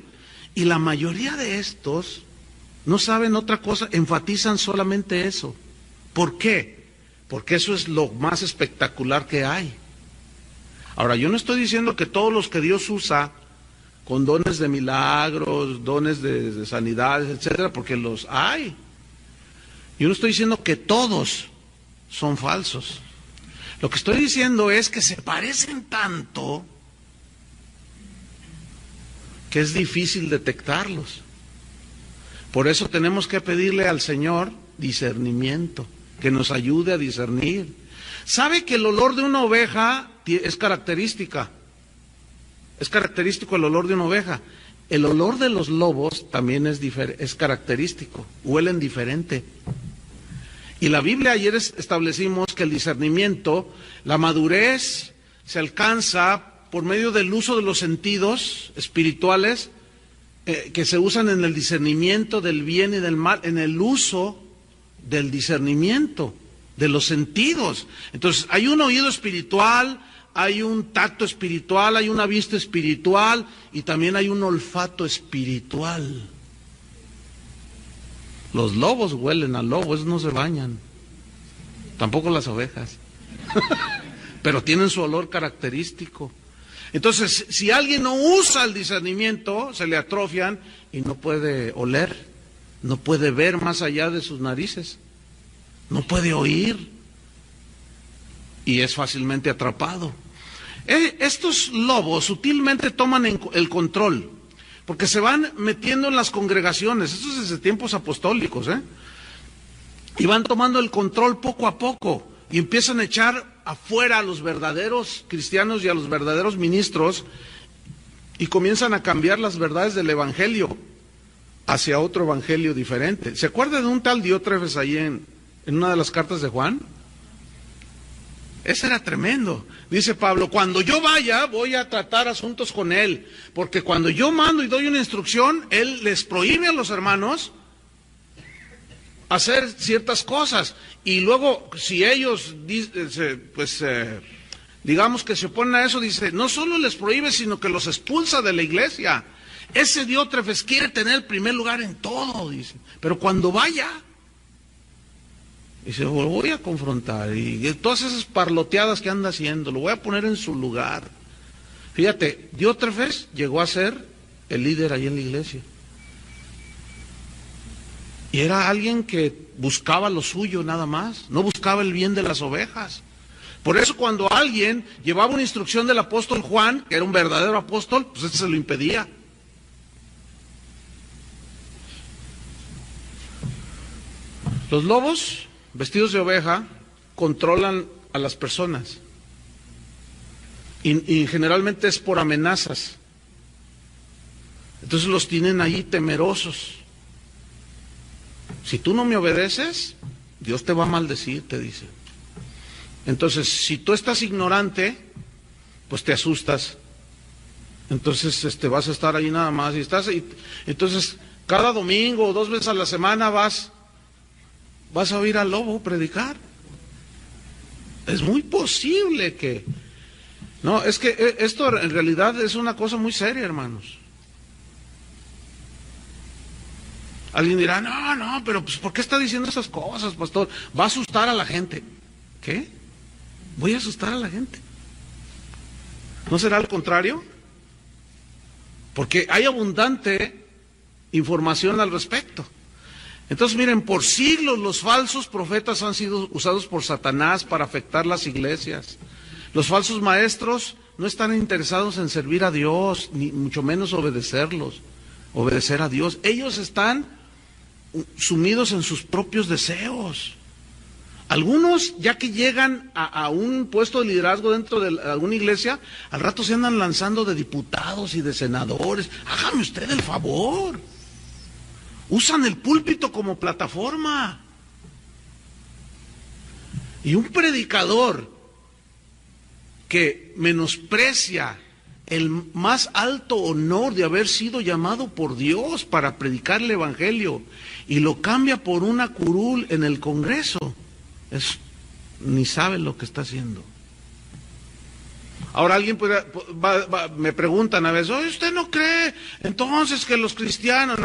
Y la mayoría de estos no saben otra cosa, enfatizan solamente eso. ¿Por qué? Porque eso es lo más espectacular que hay. Ahora, yo no estoy diciendo que todos los que Dios usa con dones de milagros, dones de sanidades, etcétera, porque los hay. Yo no estoy diciendo que todos son falsos. Lo que estoy diciendo es que se parecen tanto que es difícil detectarlos. Por eso tenemos que pedirle al Señor discernimiento, que nos ayude a discernir. ¿Sabe que el olor de una oveja es característica? Es característico el olor de una oveja. El olor de los lobos también es característico, huelen diferente. Y la Biblia ayer establecimos que el discernimiento, la madurez, se alcanza por medio del uso de los sentidos espirituales que se usan en el discernimiento del bien y del mal, en el uso del discernimiento, de los sentidos. Entonces, hay un oído espiritual, hay un tacto espiritual, hay una vista espiritual y también hay un olfato espiritual. Los lobos huelen a lobo, esos no se bañan, tampoco las ovejas, pero tienen su olor característico. Entonces, si alguien no usa el discernimiento, se le atrofian y no puede oler, no puede ver más allá de sus narices, no puede oír y es fácilmente atrapado. Estos lobos sutilmente toman el control, porque se van metiendo en las congregaciones, esto es desde tiempos apostólicos, y van tomando el control poco a poco y empiezan a echar afuera a los verdaderos cristianos y a los verdaderos ministros y comienzan a cambiar las verdades del evangelio hacia otro evangelio diferente. ¿Se acuerda de un tal Diótrefes ahí en una de las cartas de Juan? Ese era tremendo. Dice Pablo, cuando yo vaya voy a tratar asuntos con él, porque cuando yo mando y doy una instrucción, él les prohíbe a los hermanos hacer ciertas cosas, y luego si ellos digamos que se oponen a eso, dice, no solo les prohíbe, sino que los expulsa de la iglesia. Ese Diótrefes quiere tener el primer lugar en todo, dice, pero cuando vaya, dice, lo voy a confrontar, y todas esas parloteadas que anda haciendo, lo voy a poner en su lugar. Fíjate, Diótrefes llegó a ser el líder ahí en la iglesia. Y era alguien que buscaba lo suyo nada más, no buscaba el bien de las ovejas. Por eso cuando alguien llevaba una instrucción del apóstol Juan, que era un verdadero apóstol, pues este se lo impedía. Los lobos, vestidos de oveja, controlan a las personas. Y generalmente es por amenazas. Entonces los tienen ahí temerosos. Si tú no me obedeces, Dios te va a maldecir, te dice. Entonces, si tú estás ignorante, pues te asustas. Entonces, vas a estar ahí nada más. Entonces, cada domingo o 2 veces a la semana vas a oír al lobo predicar. Es muy posible que... No, es que esto en realidad es una cosa muy seria, hermanos. Alguien dirá, no, pero pues ¿por qué está diciendo esas cosas, pastor? Va a asustar a la gente. ¿Qué? Voy a asustar a la gente. ¿No será al contrario? Porque hay abundante información al respecto. Entonces miren, por siglos los falsos profetas han sido usados por Satanás para afectar las iglesias. Los falsos maestros no están interesados en servir a Dios, ni mucho menos obedecer a Dios. Ellos están sumidos en sus propios deseos. Algunos, ya que llegan a un puesto de liderazgo dentro de alguna iglesia, al rato se andan lanzando de diputados y de senadores. Hágame usted el favor. Usan el púlpito como plataforma. Y un predicador que menosprecia el más alto honor de haber sido llamado por Dios para predicar el evangelio y lo cambia por una curul en el Congreso, ni sabe lo que está haciendo. Ahora alguien me preguntan a veces, oye, ¿usted no cree entonces que los cristianos,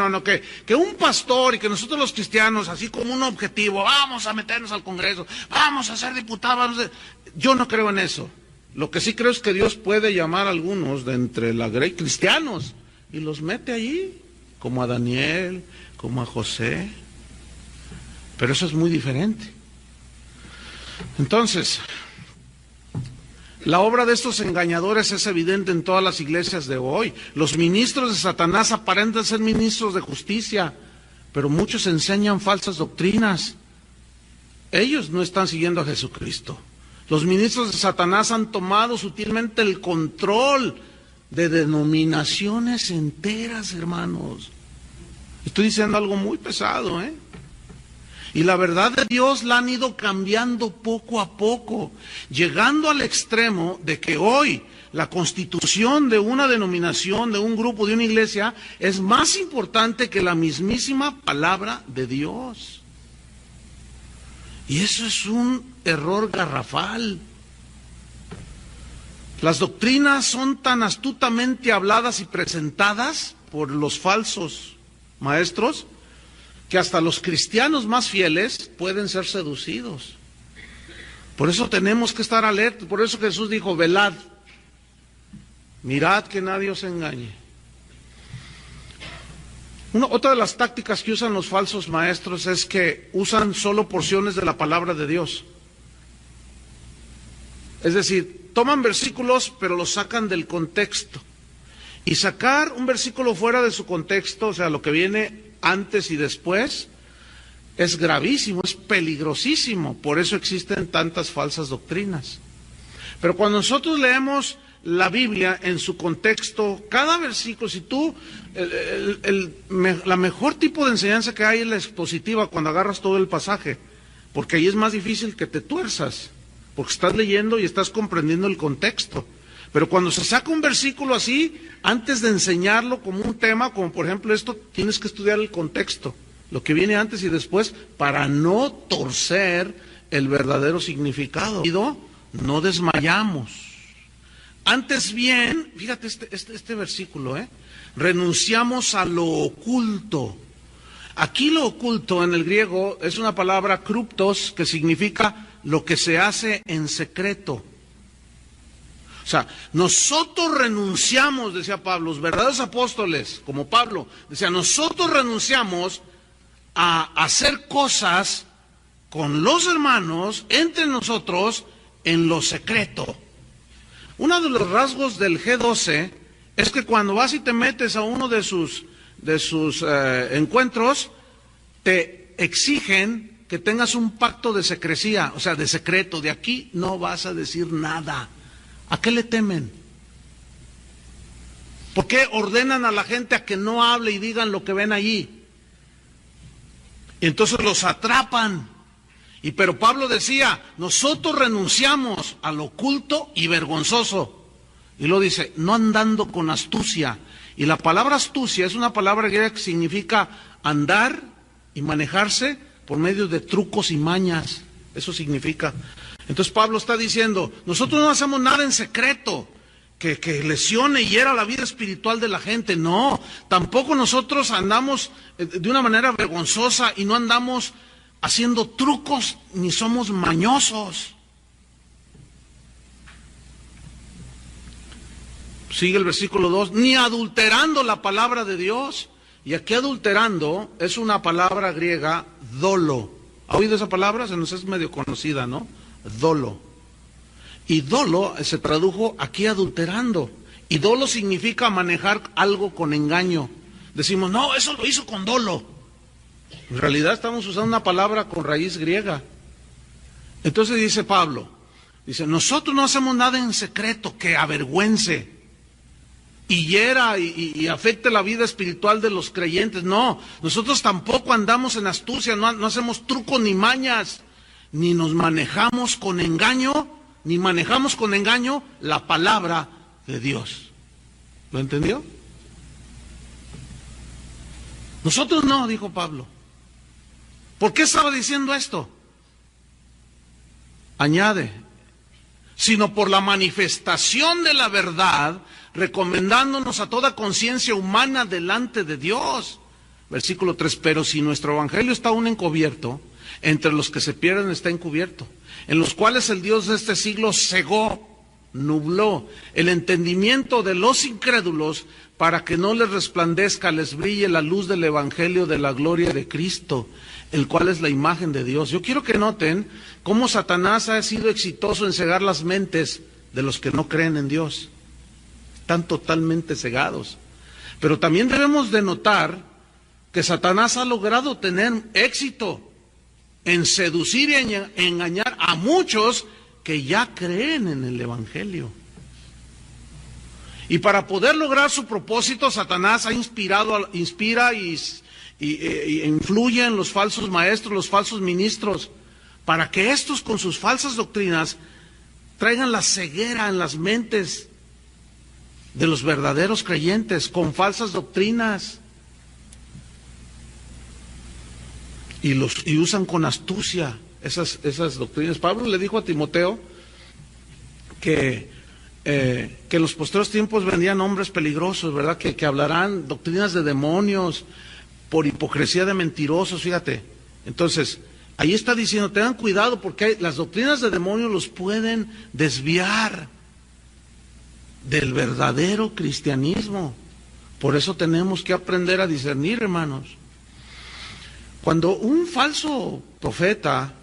que un pastor y que nosotros los cristianos, así como un objetivo, vamos a meternos al Congreso, vamos a ser diputados? Yo no creo en eso. Lo que sí creo es que Dios puede llamar a algunos de entre la grey cristianos y los mete allí, como a Daniel, como a José. Pero eso es muy diferente. Entonces, la obra de estos engañadores es evidente en todas las iglesias de hoy. Los ministros de Satanás aparentan ser ministros de justicia, pero muchos enseñan falsas doctrinas. Ellos no están siguiendo a Jesucristo. Los ministros de Satanás han tomado sutilmente el control de denominaciones enteras, hermanos. Estoy diciendo algo muy pesado, Y la verdad de Dios la han ido cambiando poco a poco, llegando al extremo de que hoy la constitución de una denominación, de un grupo, de una iglesia, es más importante que la mismísima palabra de Dios. Y eso es un error garrafal. Las doctrinas son tan astutamente habladas y presentadas por los falsos maestros que hasta los cristianos más fieles pueden ser seducidos. Por eso tenemos que estar alertas. Por eso Jesús dijo: velad, mirad que nadie os engañe. Otra de las tácticas que usan los falsos maestros es que usan solo porciones de la palabra de Dios. Es decir, toman versículos pero los sacan del contexto. Y sacar un versículo fuera de su contexto, o sea, lo que viene antes y después, es gravísimo, es peligrosísimo. Por eso existen tantas falsas doctrinas. Pero cuando nosotros leemos la Biblia en su contexto, cada versículo, si tú, la mejor tipo de enseñanza que hay es la expositiva, cuando agarras todo el pasaje, porque ahí es más difícil que te tuerzas, porque estás leyendo y estás comprendiendo el contexto. Pero cuando se saca un versículo así, antes de enseñarlo como un tema, como por ejemplo esto, tienes que estudiar el contexto, lo que viene antes y después, para no torcer el verdadero significado. No desmayamos. Antes bien, fíjate este versículo, renunciamos a lo oculto. Aquí lo oculto en el griego es una palabra kruptos, que significa lo que se hace en secreto. O sea, nosotros renunciamos, decía Pablo, los verdaderos apóstoles, como Pablo, decía, nosotros renunciamos a hacer cosas con los hermanos, entre nosotros, en lo secreto. Uno de los rasgos del G12 es que cuando vas y te metes a uno de sus encuentros, te exigen que tengas un pacto de secrecía, o sea, de secreto, de aquí no vas a decir nada. ¿A qué le temen? ¿Por qué ordenan a la gente a que no hable y digan lo que ven allí? Y entonces los atrapan. Pero Pablo decía, nosotros renunciamos a lo oculto y vergonzoso. Y lo dice, no andando con astucia. Y la palabra astucia es una palabra griega que significa andar y manejarse por medio de trucos y mañas. Eso significa. Entonces Pablo está diciendo, nosotros no hacemos nada en secreto que lesione y hiera la vida espiritual de la gente. No, tampoco nosotros andamos de una manera vergonzosa y no andamos haciendo trucos ni somos mañosos. Sigue el versículo 2, ni adulterando la palabra de Dios. Y aquí adulterando es una palabra griega, dolo. ¿Ha oído esa palabra? Se nos es medio conocida, ¿no? Dolo. Y dolo se tradujo aquí adulterando. Y dolo significa manejar algo con engaño. Decimos, no, eso lo hizo con dolo. En realidad estamos usando una palabra con raíz griega. Entonces dice Pablo, dice, nosotros no hacemos nada en secreto que avergüence y hiera y afecte la vida espiritual de los creyentes. No, nosotros tampoco andamos en astucia, no hacemos trucos ni mañas, ni nos manejamos con engaño, ni manejamos con engaño la palabra de Dios. ¿Lo entendió? Nosotros no, dijo Pablo. ¿Por qué estaba diciendo esto? Añade, sino por la manifestación de la verdad, recomendándonos a toda conciencia humana delante de Dios. Versículo 3, pero si nuestro evangelio está aún encubierto, entre los que se pierden está encubierto, en los cuales el Dios de este siglo cegó, nubló el entendimiento de los incrédulos para que no les resplandezca, les brille la luz del evangelio de la gloria de Cristo, el cual es la imagen de Dios. Yo quiero que noten cómo Satanás ha sido exitoso en cegar las mentes de los que no creen en Dios. Están totalmente cegados. Pero también debemos de notar que Satanás ha logrado tener éxito en seducir y engañar a muchos que ya creen en el evangelio. Y para poder lograr su propósito, Satanás inspira y influyen los falsos maestros, los falsos ministros, para que estos con sus falsas doctrinas traigan la ceguera en las mentes de los verdaderos creyentes con falsas doctrinas y usan con astucia esas doctrinas. Pablo le dijo a Timoteo que en los posteriores tiempos vendrían hombres peligrosos, ¿verdad? Que hablarán doctrinas de demonios por hipocresía de mentirosos, fíjate. Entonces, ahí está diciendo, tengan cuidado porque las doctrinas de demonios los pueden desviar del verdadero cristianismo. Por eso tenemos que aprender a discernir, hermanos. Cuando un falso profeta,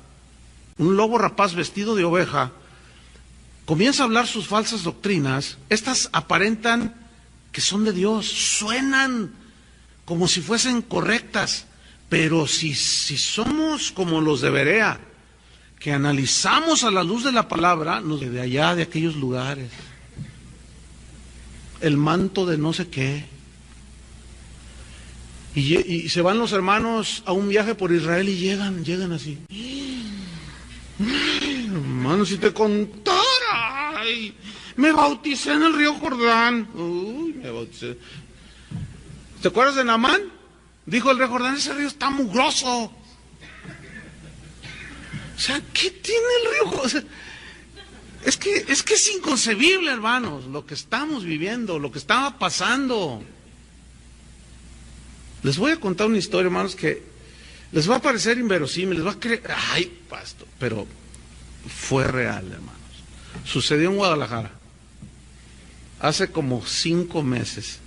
un lobo rapaz vestido de oveja, comienza a hablar sus falsas doctrinas, estas aparentan que son de Dios, suenan como si fuesen correctas, pero si somos como los de Berea, que analizamos a la luz de la palabra, de allá, de aquellos lugares, el manto de no sé qué, y se van los hermanos a un viaje por Israel y llegan así. Hermano, si te contara, ay, me bauticé en el río Jordán. Uy, me bauticé. ¿Te acuerdas de Naamán? Dijo el rey Jordán, ese río está mugroso. O sea, ¿qué tiene el río Jordán? O sea, es que es inconcebible, hermanos, lo que estamos viviendo, lo que estaba pasando. Les voy a contar una historia, hermanos, que les va a parecer inverosímil, les va a creer, ay, pastor, pero fue real, hermanos. Sucedió en Guadalajara, hace como 5 meses.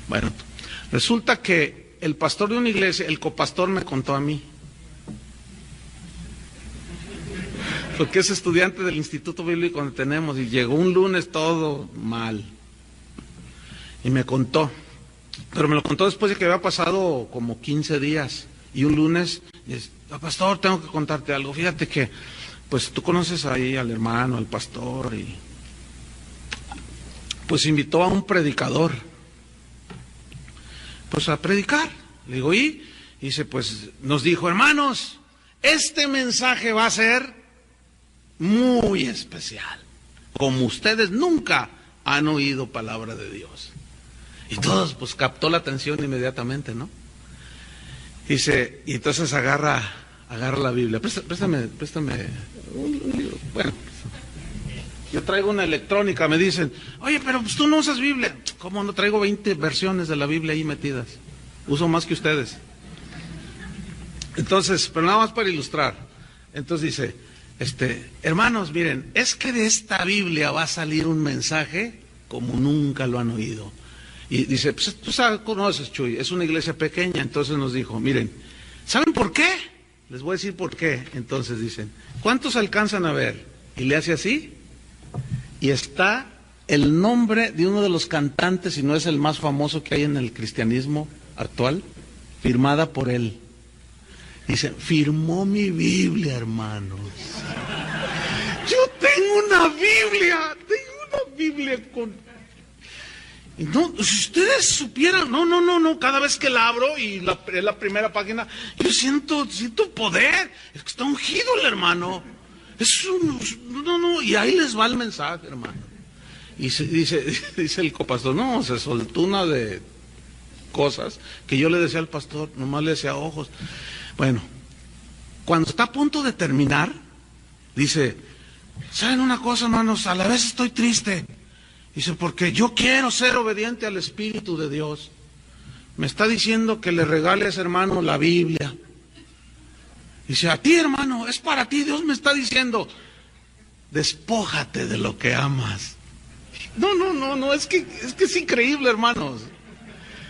Bueno, resulta que el pastor de una iglesia, el copastor, me contó a mí, porque es estudiante del Instituto Bíblico donde tenemos, y llegó un lunes todo mal, y me contó, pero me lo contó después de que había pasado como 15 días, y un lunes, dice, pastor, tengo que contarte algo, fíjate que, pues tú conoces ahí al hermano, al pastor, y pues invitó a un predicador, pues a predicar. Le digo, y dice, pues nos dijo, hermanos, este mensaje va a ser muy especial, como ustedes nunca han oído palabra de Dios. Y todos, pues captó la atención inmediatamente, ¿no? Dice, y entonces agarra la Biblia, préstame un libro. Bueno, yo traigo una electrónica, me dicen, oye, pero pues tú no usas Biblia. ¿Cómo no? Traigo 20 versiones de la Biblia ahí metidas. Uso más que ustedes. Entonces, pero nada más para ilustrar. Entonces dice, hermanos, miren, es que de esta Biblia va a salir un mensaje como nunca lo han oído. Y dice, pues tú conoces, Chuy, es una iglesia pequeña. Entonces nos dijo, miren, ¿saben por qué? Les voy a decir por qué. Entonces dicen, ¿cuántos alcanzan a ver? Y le hace así, y está el nombre de uno de los cantantes, y no es el más famoso que hay en el cristianismo actual, firmada por él. Dice, firmó mi Biblia, hermanos. Yo tengo una Biblia con... No, si ustedes supieran, no, cada vez que la abro y es la primera página, yo siento poder, es que está ungido el hermano, y ahí les va el mensaje, hermano. Y dice el copastor, no, se soltó una de cosas que yo le decía al pastor, nomás le decía ojos. Bueno, cuando está a punto de terminar, dice, ¿saben una cosa, hermanos? A la vez estoy triste. Dice, porque yo quiero ser obediente al Espíritu de Dios. Me está diciendo que le regale a ese hermano la Biblia. Dice, a ti, hermano, es para ti. Dios me está diciendo, despójate de lo que amas. No, es que es increíble, hermanos.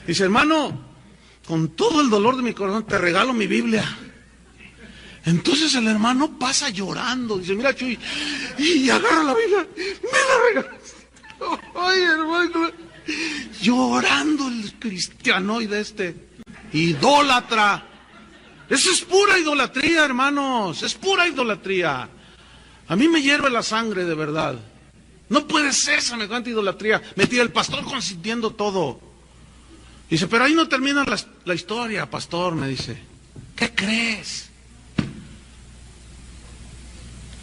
Dice, hermano, con todo el dolor de mi corazón te regalo mi Biblia. Entonces el hermano pasa llorando. Dice, mira, Chuy, y agarra la Biblia, me la regalas. Ay, hermano, llorando el cristianoide idólatra. Eso es pura idolatría, hermanos, es pura idolatría. A mí me hierve la sangre, de verdad. No puede ser semejante idolatría. Metida el pastor consintiendo todo. Dice, pero ahí no termina la historia, pastor, me dice. ¿Qué crees?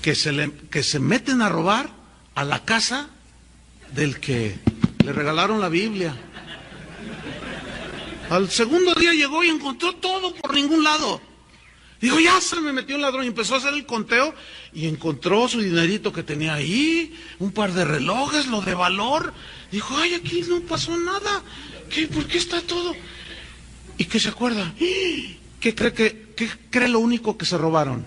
Que se meten a robar a la casa del que le regalaron la Biblia. Al segundo día llegó y encontró todo por ningún lado. Dijo, ya se me metió un ladrón, y empezó a hacer el conteo y encontró su dinerito que tenía ahí, un par de relojes, lo de valor. Dijo, ay, aquí no pasó nada. ¿Por qué está todo? ¿Y qué se acuerda? ¿Qué cree lo único que se robaron?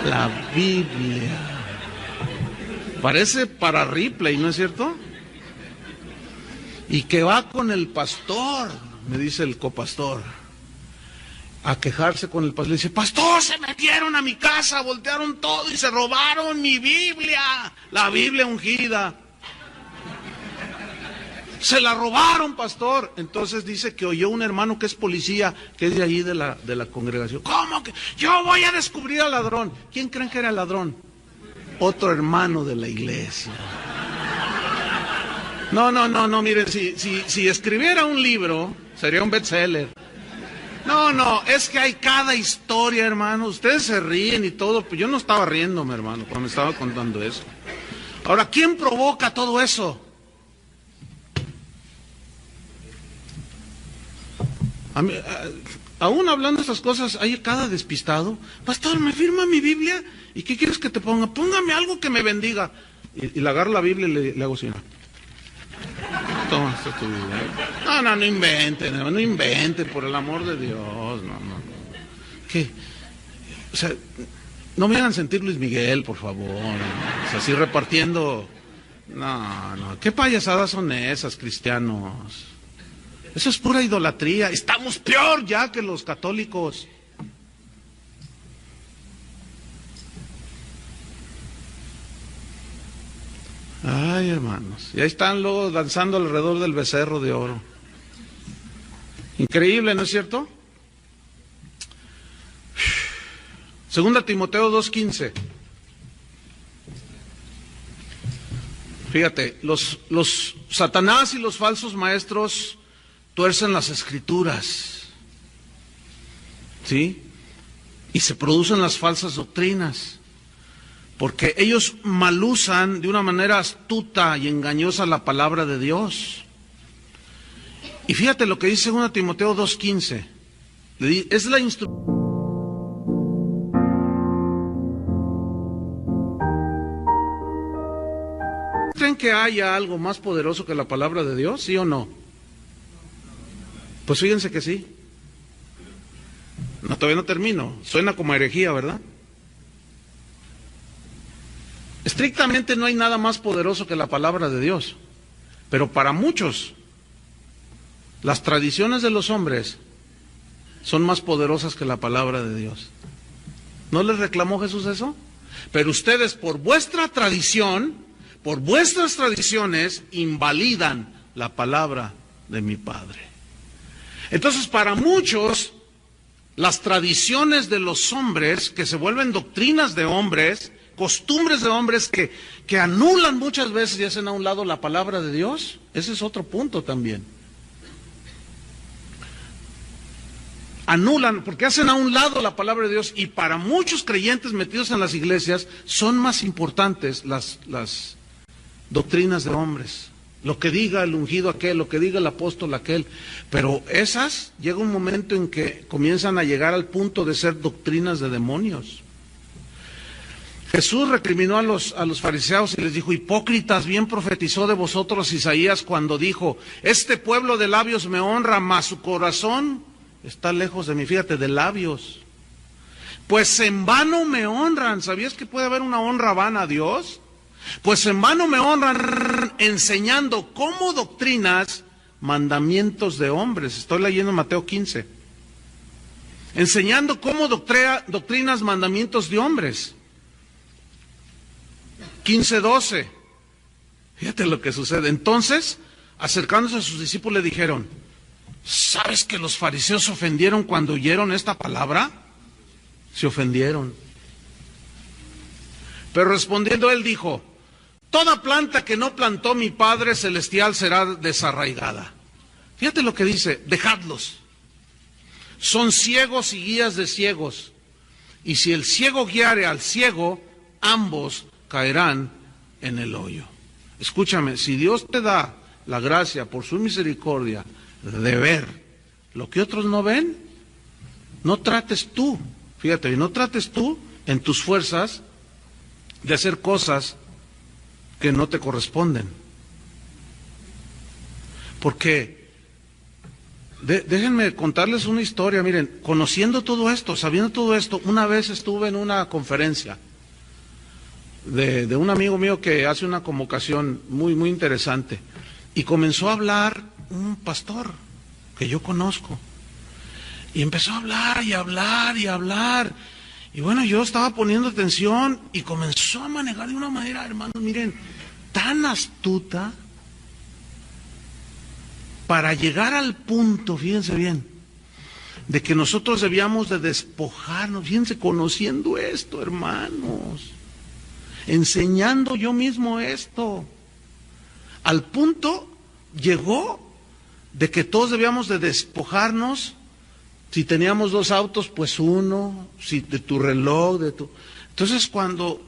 La Biblia. Parece para Ripley, ¿no es cierto? Y que va con el pastor, me dice el copastor, a quejarse con el pastor. Le dice, pastor, se metieron a mi casa, voltearon todo y se robaron mi Biblia, la Biblia ungida. Se la robaron, pastor. Entonces dice que oyó un hermano que es policía, que es de ahí de la congregación. ¿Cómo que? Yo voy a descubrir al ladrón. ¿Quién creen que era el ladrón? Otro hermano de la iglesia. No, miren, si escribiera un libro, sería un bestseller. No, es que hay cada historia, hermano. Ustedes se ríen y todo, pero yo no estaba riéndome, hermano, cuando me estaba contando eso. Ahora, ¿quién provoca todo eso? Aún hablando de esas cosas, hay cada despistado. Pastor, ¿me firma mi Biblia? ¿Y qué quieres que te ponga? Póngame algo que me bendiga. Y le agarro la Biblia y le hago así. Toma, esta es tu Biblia. No inventen, por el amor de Dios. No. ¿Qué? O sea, no me hagan sentir Luis Miguel, por favor. O sea, así repartiendo. No. ¿Qué payasadas son esas, cristianos? Eso es pura idolatría. Estamos peor ya que los católicos. Ay, hermanos. Y ahí están luego danzando alrededor del becerro de oro. Increíble, ¿no es cierto? Segunda Timoteo 2:15. Fíjate, los Satanás y los falsos maestros tuercen las escrituras, ¿sí? Y se producen las falsas doctrinas, porque ellos malusan de una manera astuta y engañosa la palabra de Dios. Y fíjate lo que dice 2 Timoteo 2:15. Es la instrucción. ¿Creen que haya algo más poderoso que la palabra de Dios? ¿Sí o no? Pues fíjense que sí. No, todavía no termino. Suena como herejía, ¿verdad? Estrictamente no hay nada más poderoso que la palabra de Dios. Pero para muchos, las tradiciones de los hombres son más poderosas que la palabra de Dios. ¿No les reclamó Jesús eso? Pero ustedes por vuestra tradición, por vuestras tradiciones, invalidan la palabra de mi Padre. Entonces, para muchos, las tradiciones de los hombres, que se vuelven doctrinas de hombres, costumbres de hombres que anulan muchas veces y hacen a un lado la palabra de Dios, ese es otro punto también. Anulan, porque hacen a un lado la palabra de Dios, y para muchos creyentes metidos en las iglesias son más importantes las doctrinas de hombres. Lo que diga el ungido aquel, lo que diga el apóstol aquel. Pero esas, llega un momento en que comienzan a llegar al punto de ser doctrinas de demonios. Jesús recriminó a los fariseos y les dijo, hipócritas, bien profetizó de vosotros Isaías cuando dijo, este pueblo de labios me honra, mas su corazón está lejos de mí. Fíjate, de labios. Pues en vano me honran. ¿Sabías que puede haber una honra vana a Dios? Pues en vano me honran enseñando como doctrinas mandamientos de hombres. Estoy leyendo Mateo 15. Enseñando como doctrinas mandamientos de hombres. 15:12. Fíjate lo que sucede. Entonces, acercándose a sus discípulos, le dijeron, ¿sabes que los fariseos se ofendieron cuando oyeron esta palabra? Se ofendieron. Pero respondiendo él dijo, toda planta que no plantó mi Padre Celestial será desarraigada. Fíjate lo que dice, dejadlos. Son ciegos y guías de ciegos. Y si el ciego guiare al ciego, ambos caerán en el hoyo. Escúchame, si Dios te da la gracia por su misericordia de ver lo que otros no ven, no trates tú, fíjate, no trates tú en tus fuerzas de hacer cosas que no te corresponden. Porque déjenme contarles una historia. Miren, conociendo todo esto, sabiendo todo esto, una vez estuve en una conferencia de un amigo mío que hace una convocación muy, muy interesante, y comenzó a hablar un pastor que yo conozco, y empezó a hablar y hablar y hablar, y bueno, yo estaba poniendo atención, y comenzó a manejar de una manera, hermanos, miren, tan astuta, para llegar al punto, fíjense bien, de que nosotros debíamos de despojarnos, fíjense, conociendo esto, hermanos, enseñando yo mismo esto, al punto llegó de que todos debíamos de despojarnos. Si teníamos 2 autos, pues uno, si de tu reloj, de tu... Entonces cuando,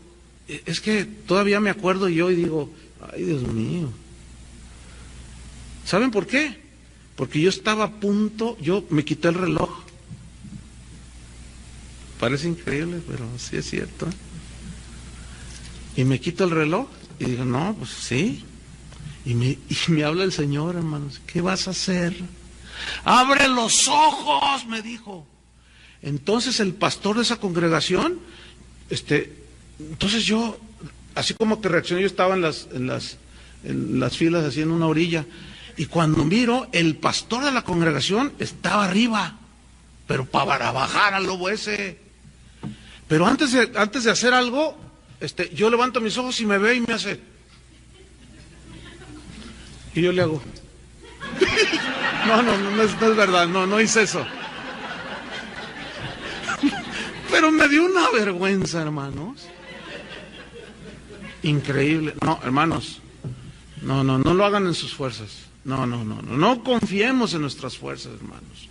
es que todavía me acuerdo yo y digo, ay Dios mío, ¿saben por qué? Porque yo estaba a punto, yo me quité el reloj. Parece increíble, pero sí es cierto. Y me quito el reloj y digo, no, pues sí. Y me habla el Señor, hermanos, ¿qué vas a hacer? Abre los ojos, me dijo. Entonces el pastor de esa congregación, entonces yo, así como que reaccioné, yo estaba en las filas, así en una orilla, y cuando miro, el pastor de la congregación estaba arriba, pero para bajar al lobo ese. Pero antes de hacer algo, yo levanto mis ojos y me ve y me hace. Y yo le hago. No es verdad, no hice eso. Pero me dio una vergüenza, hermanos. Increíble. No, hermanos, no lo hagan en sus fuerzas. No confiemos en nuestras fuerzas, hermanos.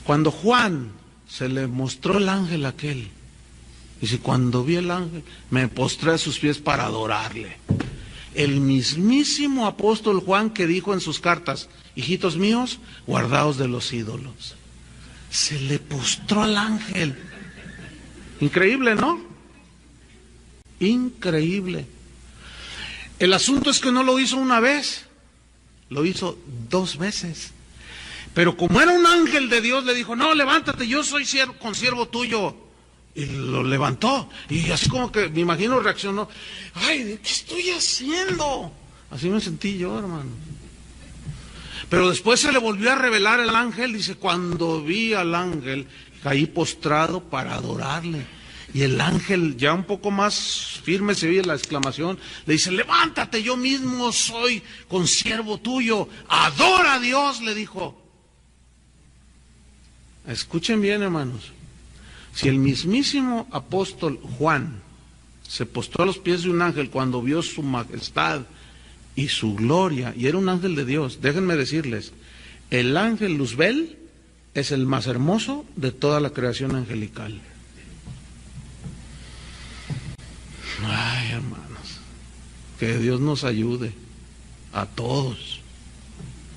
Cuando Juan se le mostró el ángel aquel, dice, cuando vi el ángel, me postré a sus pies para adorarle. El mismísimo apóstol Juan que dijo en sus cartas, hijitos míos, guardaos de los ídolos. Se le postró al ángel. Increíble, ¿no? Increíble. El asunto es que no lo hizo una vez, lo hizo 2 veces. Pero como era un ángel de Dios, le dijo, no, levántate, yo soy consiervo tuyo. Y lo levantó, y así como que, me imagino, reaccionó, ay, ¿qué estoy haciendo? Así me sentí yo, hermano. Pero después se le volvió a revelar el ángel, dice, cuando vi al ángel, caí postrado para adorarle. Y el ángel, ya un poco más firme, se oye la exclamación, le dice, levántate, yo mismo soy consiervo tuyo, adora a Dios, le dijo. Escuchen bien, hermanos. Si el mismísimo apóstol Juan se postró a los pies de un ángel cuando vio su majestad y su gloria, y era un ángel de Dios, déjenme decirles, el ángel Luzbel es el más hermoso de toda la creación angelical. Ay, hermanos, que Dios nos ayude a todos.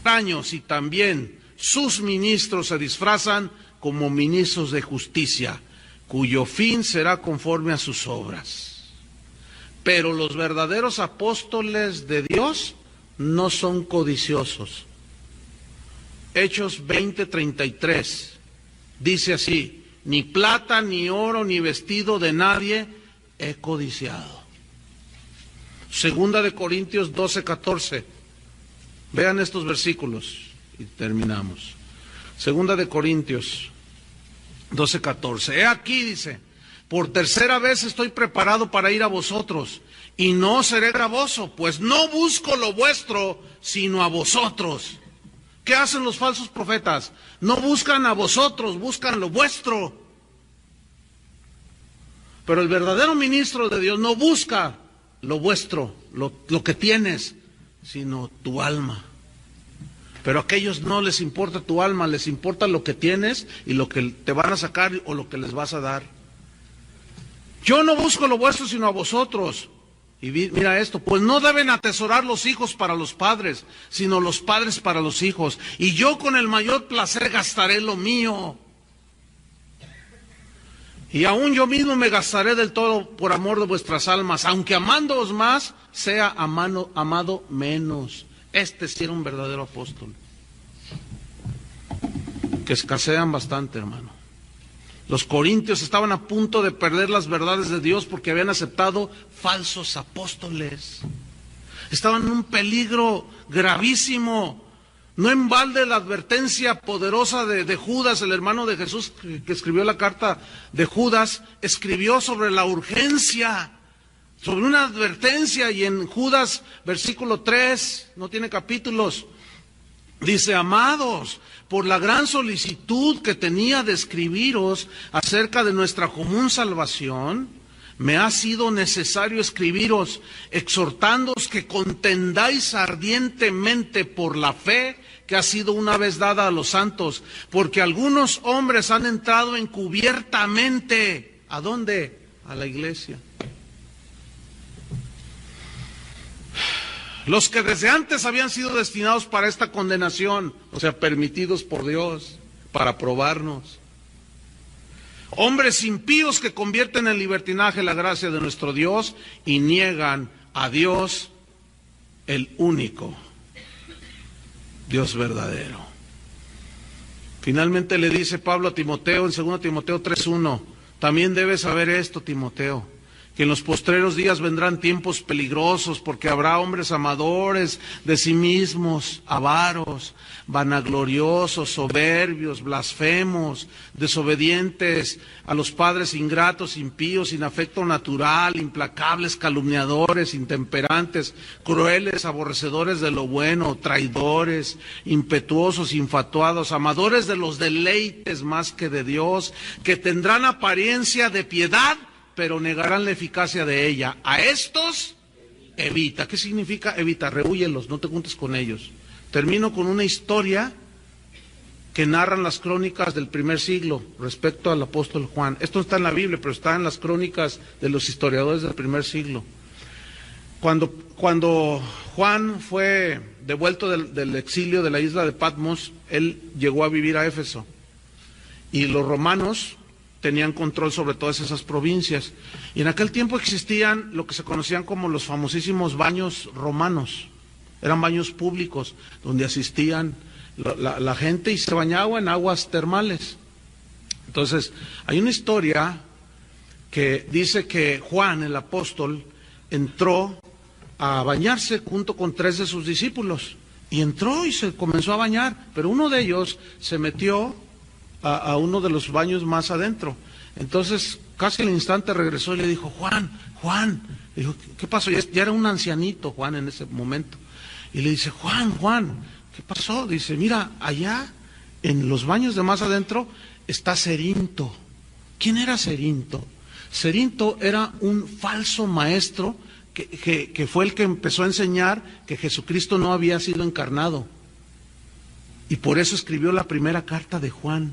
Años y también sus ministros se disfrazan como ministros de justicia, cuyo fin será conforme a sus obras. Pero los verdaderos apóstoles de Dios no son codiciosos. Hechos 20:33 dice así, ni plata, ni oro, ni vestido de nadie he codiciado. Segunda de Corintios 12:14. Vean estos versículos y terminamos. Segunda de Corintios 12:14. He aquí, dice, por 3ª vez estoy preparado para ir a vosotros, y no seré gravoso, pues no busco lo vuestro, sino a vosotros. ¿Qué hacen los falsos profetas? No buscan a vosotros, buscan lo vuestro. Pero el verdadero ministro de Dios no busca lo vuestro, lo que tienes, sino tu alma. Pero a aquellos no les importa tu alma, les importa lo que tienes y lo que te van a sacar o lo que les vas a dar. Yo no busco lo vuestro sino a vosotros. Y mira esto, pues no deben atesorar los hijos para los padres, sino los padres para los hijos. Y yo con el mayor placer gastaré lo mío. Y aún yo mismo me gastaré del todo por amor de vuestras almas, aunque amándoos más, sea amado menos. Este sí era un verdadero apóstol. Que escasean bastante, hermano. Los corintios estaban a punto de perder las verdades de Dios porque habían aceptado falsos apóstoles. Estaban en un peligro gravísimo. No en balde la advertencia poderosa de Judas, el hermano de Jesús, que escribió la carta de Judas, escribió sobre la urgencia, sobre una advertencia, y en Judas, versículo 3, no tiene capítulos, dice: amados, por la gran solicitud que tenía de escribiros acerca de nuestra común salvación, me ha sido necesario escribiros, exhortándoos que contendáis ardientemente por la fe que ha sido una vez dada a los santos, porque algunos hombres han entrado encubiertamente. ¿A dónde? A la iglesia. Los que desde antes habían sido destinados para esta condenación, o sea, permitidos por Dios para probarnos. Hombres impíos que convierten en libertinaje la gracia de nuestro Dios y niegan a Dios, el único Dios verdadero. Finalmente le dice Pablo a Timoteo en 2 Timoteo 3:1, también debes saber esto, Timoteo, que en los postreros días vendrán tiempos peligrosos, porque habrá hombres amadores de sí mismos, avaros, vanagloriosos, soberbios, blasfemos, desobedientes a los padres, ingratos, impíos, sin afecto natural, implacables, calumniadores, intemperantes, crueles, aborrecedores de lo bueno, traidores, impetuosos, infatuados, amadores de los deleites más que de Dios, que tendrán apariencia de piedad, pero negarán la eficacia de ella. A estos, evita. ¿Qué significa evita? Rehúyelos, no te juntes con ellos. Termino con una historia que narran las crónicas del primer siglo respecto al apóstol Juan. Esto no está en la Biblia, pero está en las crónicas de los historiadores del primer siglo. Cuando Juan fue devuelto del exilio de la isla de Patmos, él llegó a vivir a Éfeso. Y los romanos tenían control sobre todas esas provincias. Y en aquel tiempo existían lo que se conocían como los famosísimos baños romanos. Eran baños públicos donde asistían la gente y se bañaba en aguas termales. Entonces, hay una historia que dice que Juan, el apóstol, entró a bañarse junto con 3 de sus discípulos. Y entró y se comenzó a bañar, pero uno de ellos se metió a uno de los baños más adentro. Entonces, casi al instante regresó y le dijo: Juan, le dijo: ¿qué pasó? Ya era un ancianito Juan en ese momento. Y le dice: Juan, ¿qué pasó? Dice: mira, allá en los baños de más adentro está Cerinto. ¿Quién era Cerinto? Cerinto era un falso maestro que fue el que empezó a enseñar que Jesucristo no había sido encarnado. Y por eso escribió la primera carta de Juan.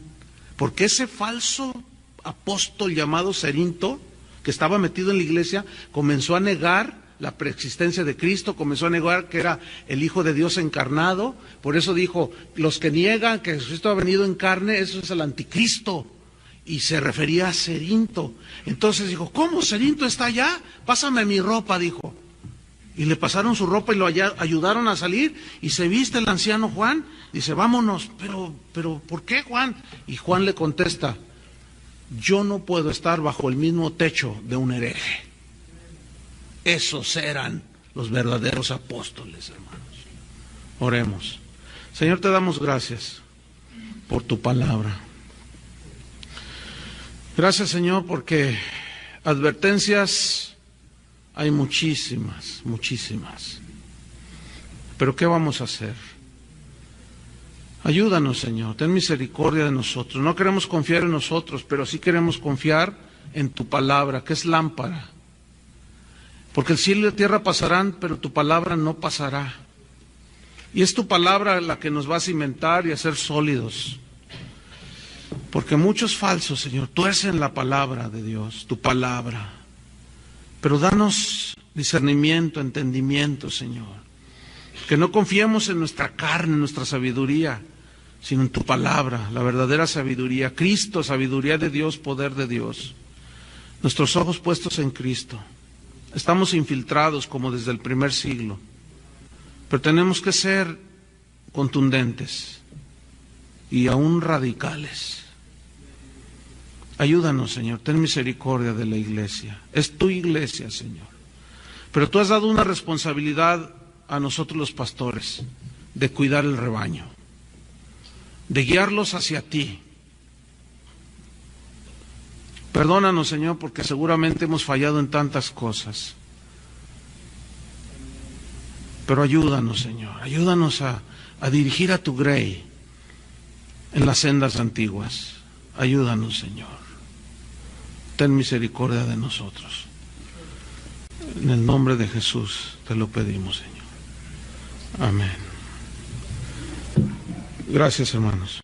Porque ese falso apóstol llamado Cerinto, que estaba metido en la iglesia, comenzó a negar la preexistencia de Cristo, comenzó a negar que era el Hijo de Dios encarnado. Por eso dijo: los que niegan que Jesucristo ha venido en carne, eso es el anticristo. Y se refería a Cerinto. Entonces dijo: ¿cómo Cerinto está allá? Pásame mi ropa, dijo. Y le pasaron su ropa y lo ayudaron a salir, y se viste el anciano Juan. Dice: vámonos. Pero ¿por qué, Juan? Y Juan le contesta: yo no puedo estar bajo el mismo techo de un hereje. Esos eran los verdaderos apóstoles, hermanos. Oremos. Señor, te damos gracias por tu palabra. Gracias, Señor, porque advertencias hay muchísimas. Pero ¿qué vamos a hacer? Ayúdanos, Señor, ten misericordia de nosotros. No queremos confiar en nosotros, pero sí queremos confiar en tu palabra, que es lámpara. Porque el cielo y la tierra pasarán, pero tu palabra no pasará. Y es tu palabra la que nos va a cimentar y a hacer sólidos. Porque muchos falsos, Señor, tuercen la palabra de Dios, tu palabra. Pero danos discernimiento, entendimiento, Señor. Que no confiemos en nuestra carne, en nuestra sabiduría, sino en tu palabra, la verdadera sabiduría. Cristo, sabiduría de Dios, poder de Dios. Nuestros ojos puestos en Cristo. Estamos infiltrados como desde el primer siglo. Pero tenemos que ser contundentes y aún radicales. Ayúdanos, Señor, ten misericordia de la iglesia. Es tu iglesia, Señor. Pero tú has dado una responsabilidad a nosotros los pastores, de cuidar el rebaño, de guiarlos hacia ti. Perdónanos, Señor, porque seguramente hemos fallado en tantas cosas. Pero ayúdanos, Señor, ayúdanos a dirigir a tu grey en las sendas antiguas. Ayúdanos, Señor. Ten misericordia de nosotros. En el nombre de Jesús te lo pedimos, Señor. Amén. Gracias, hermanos.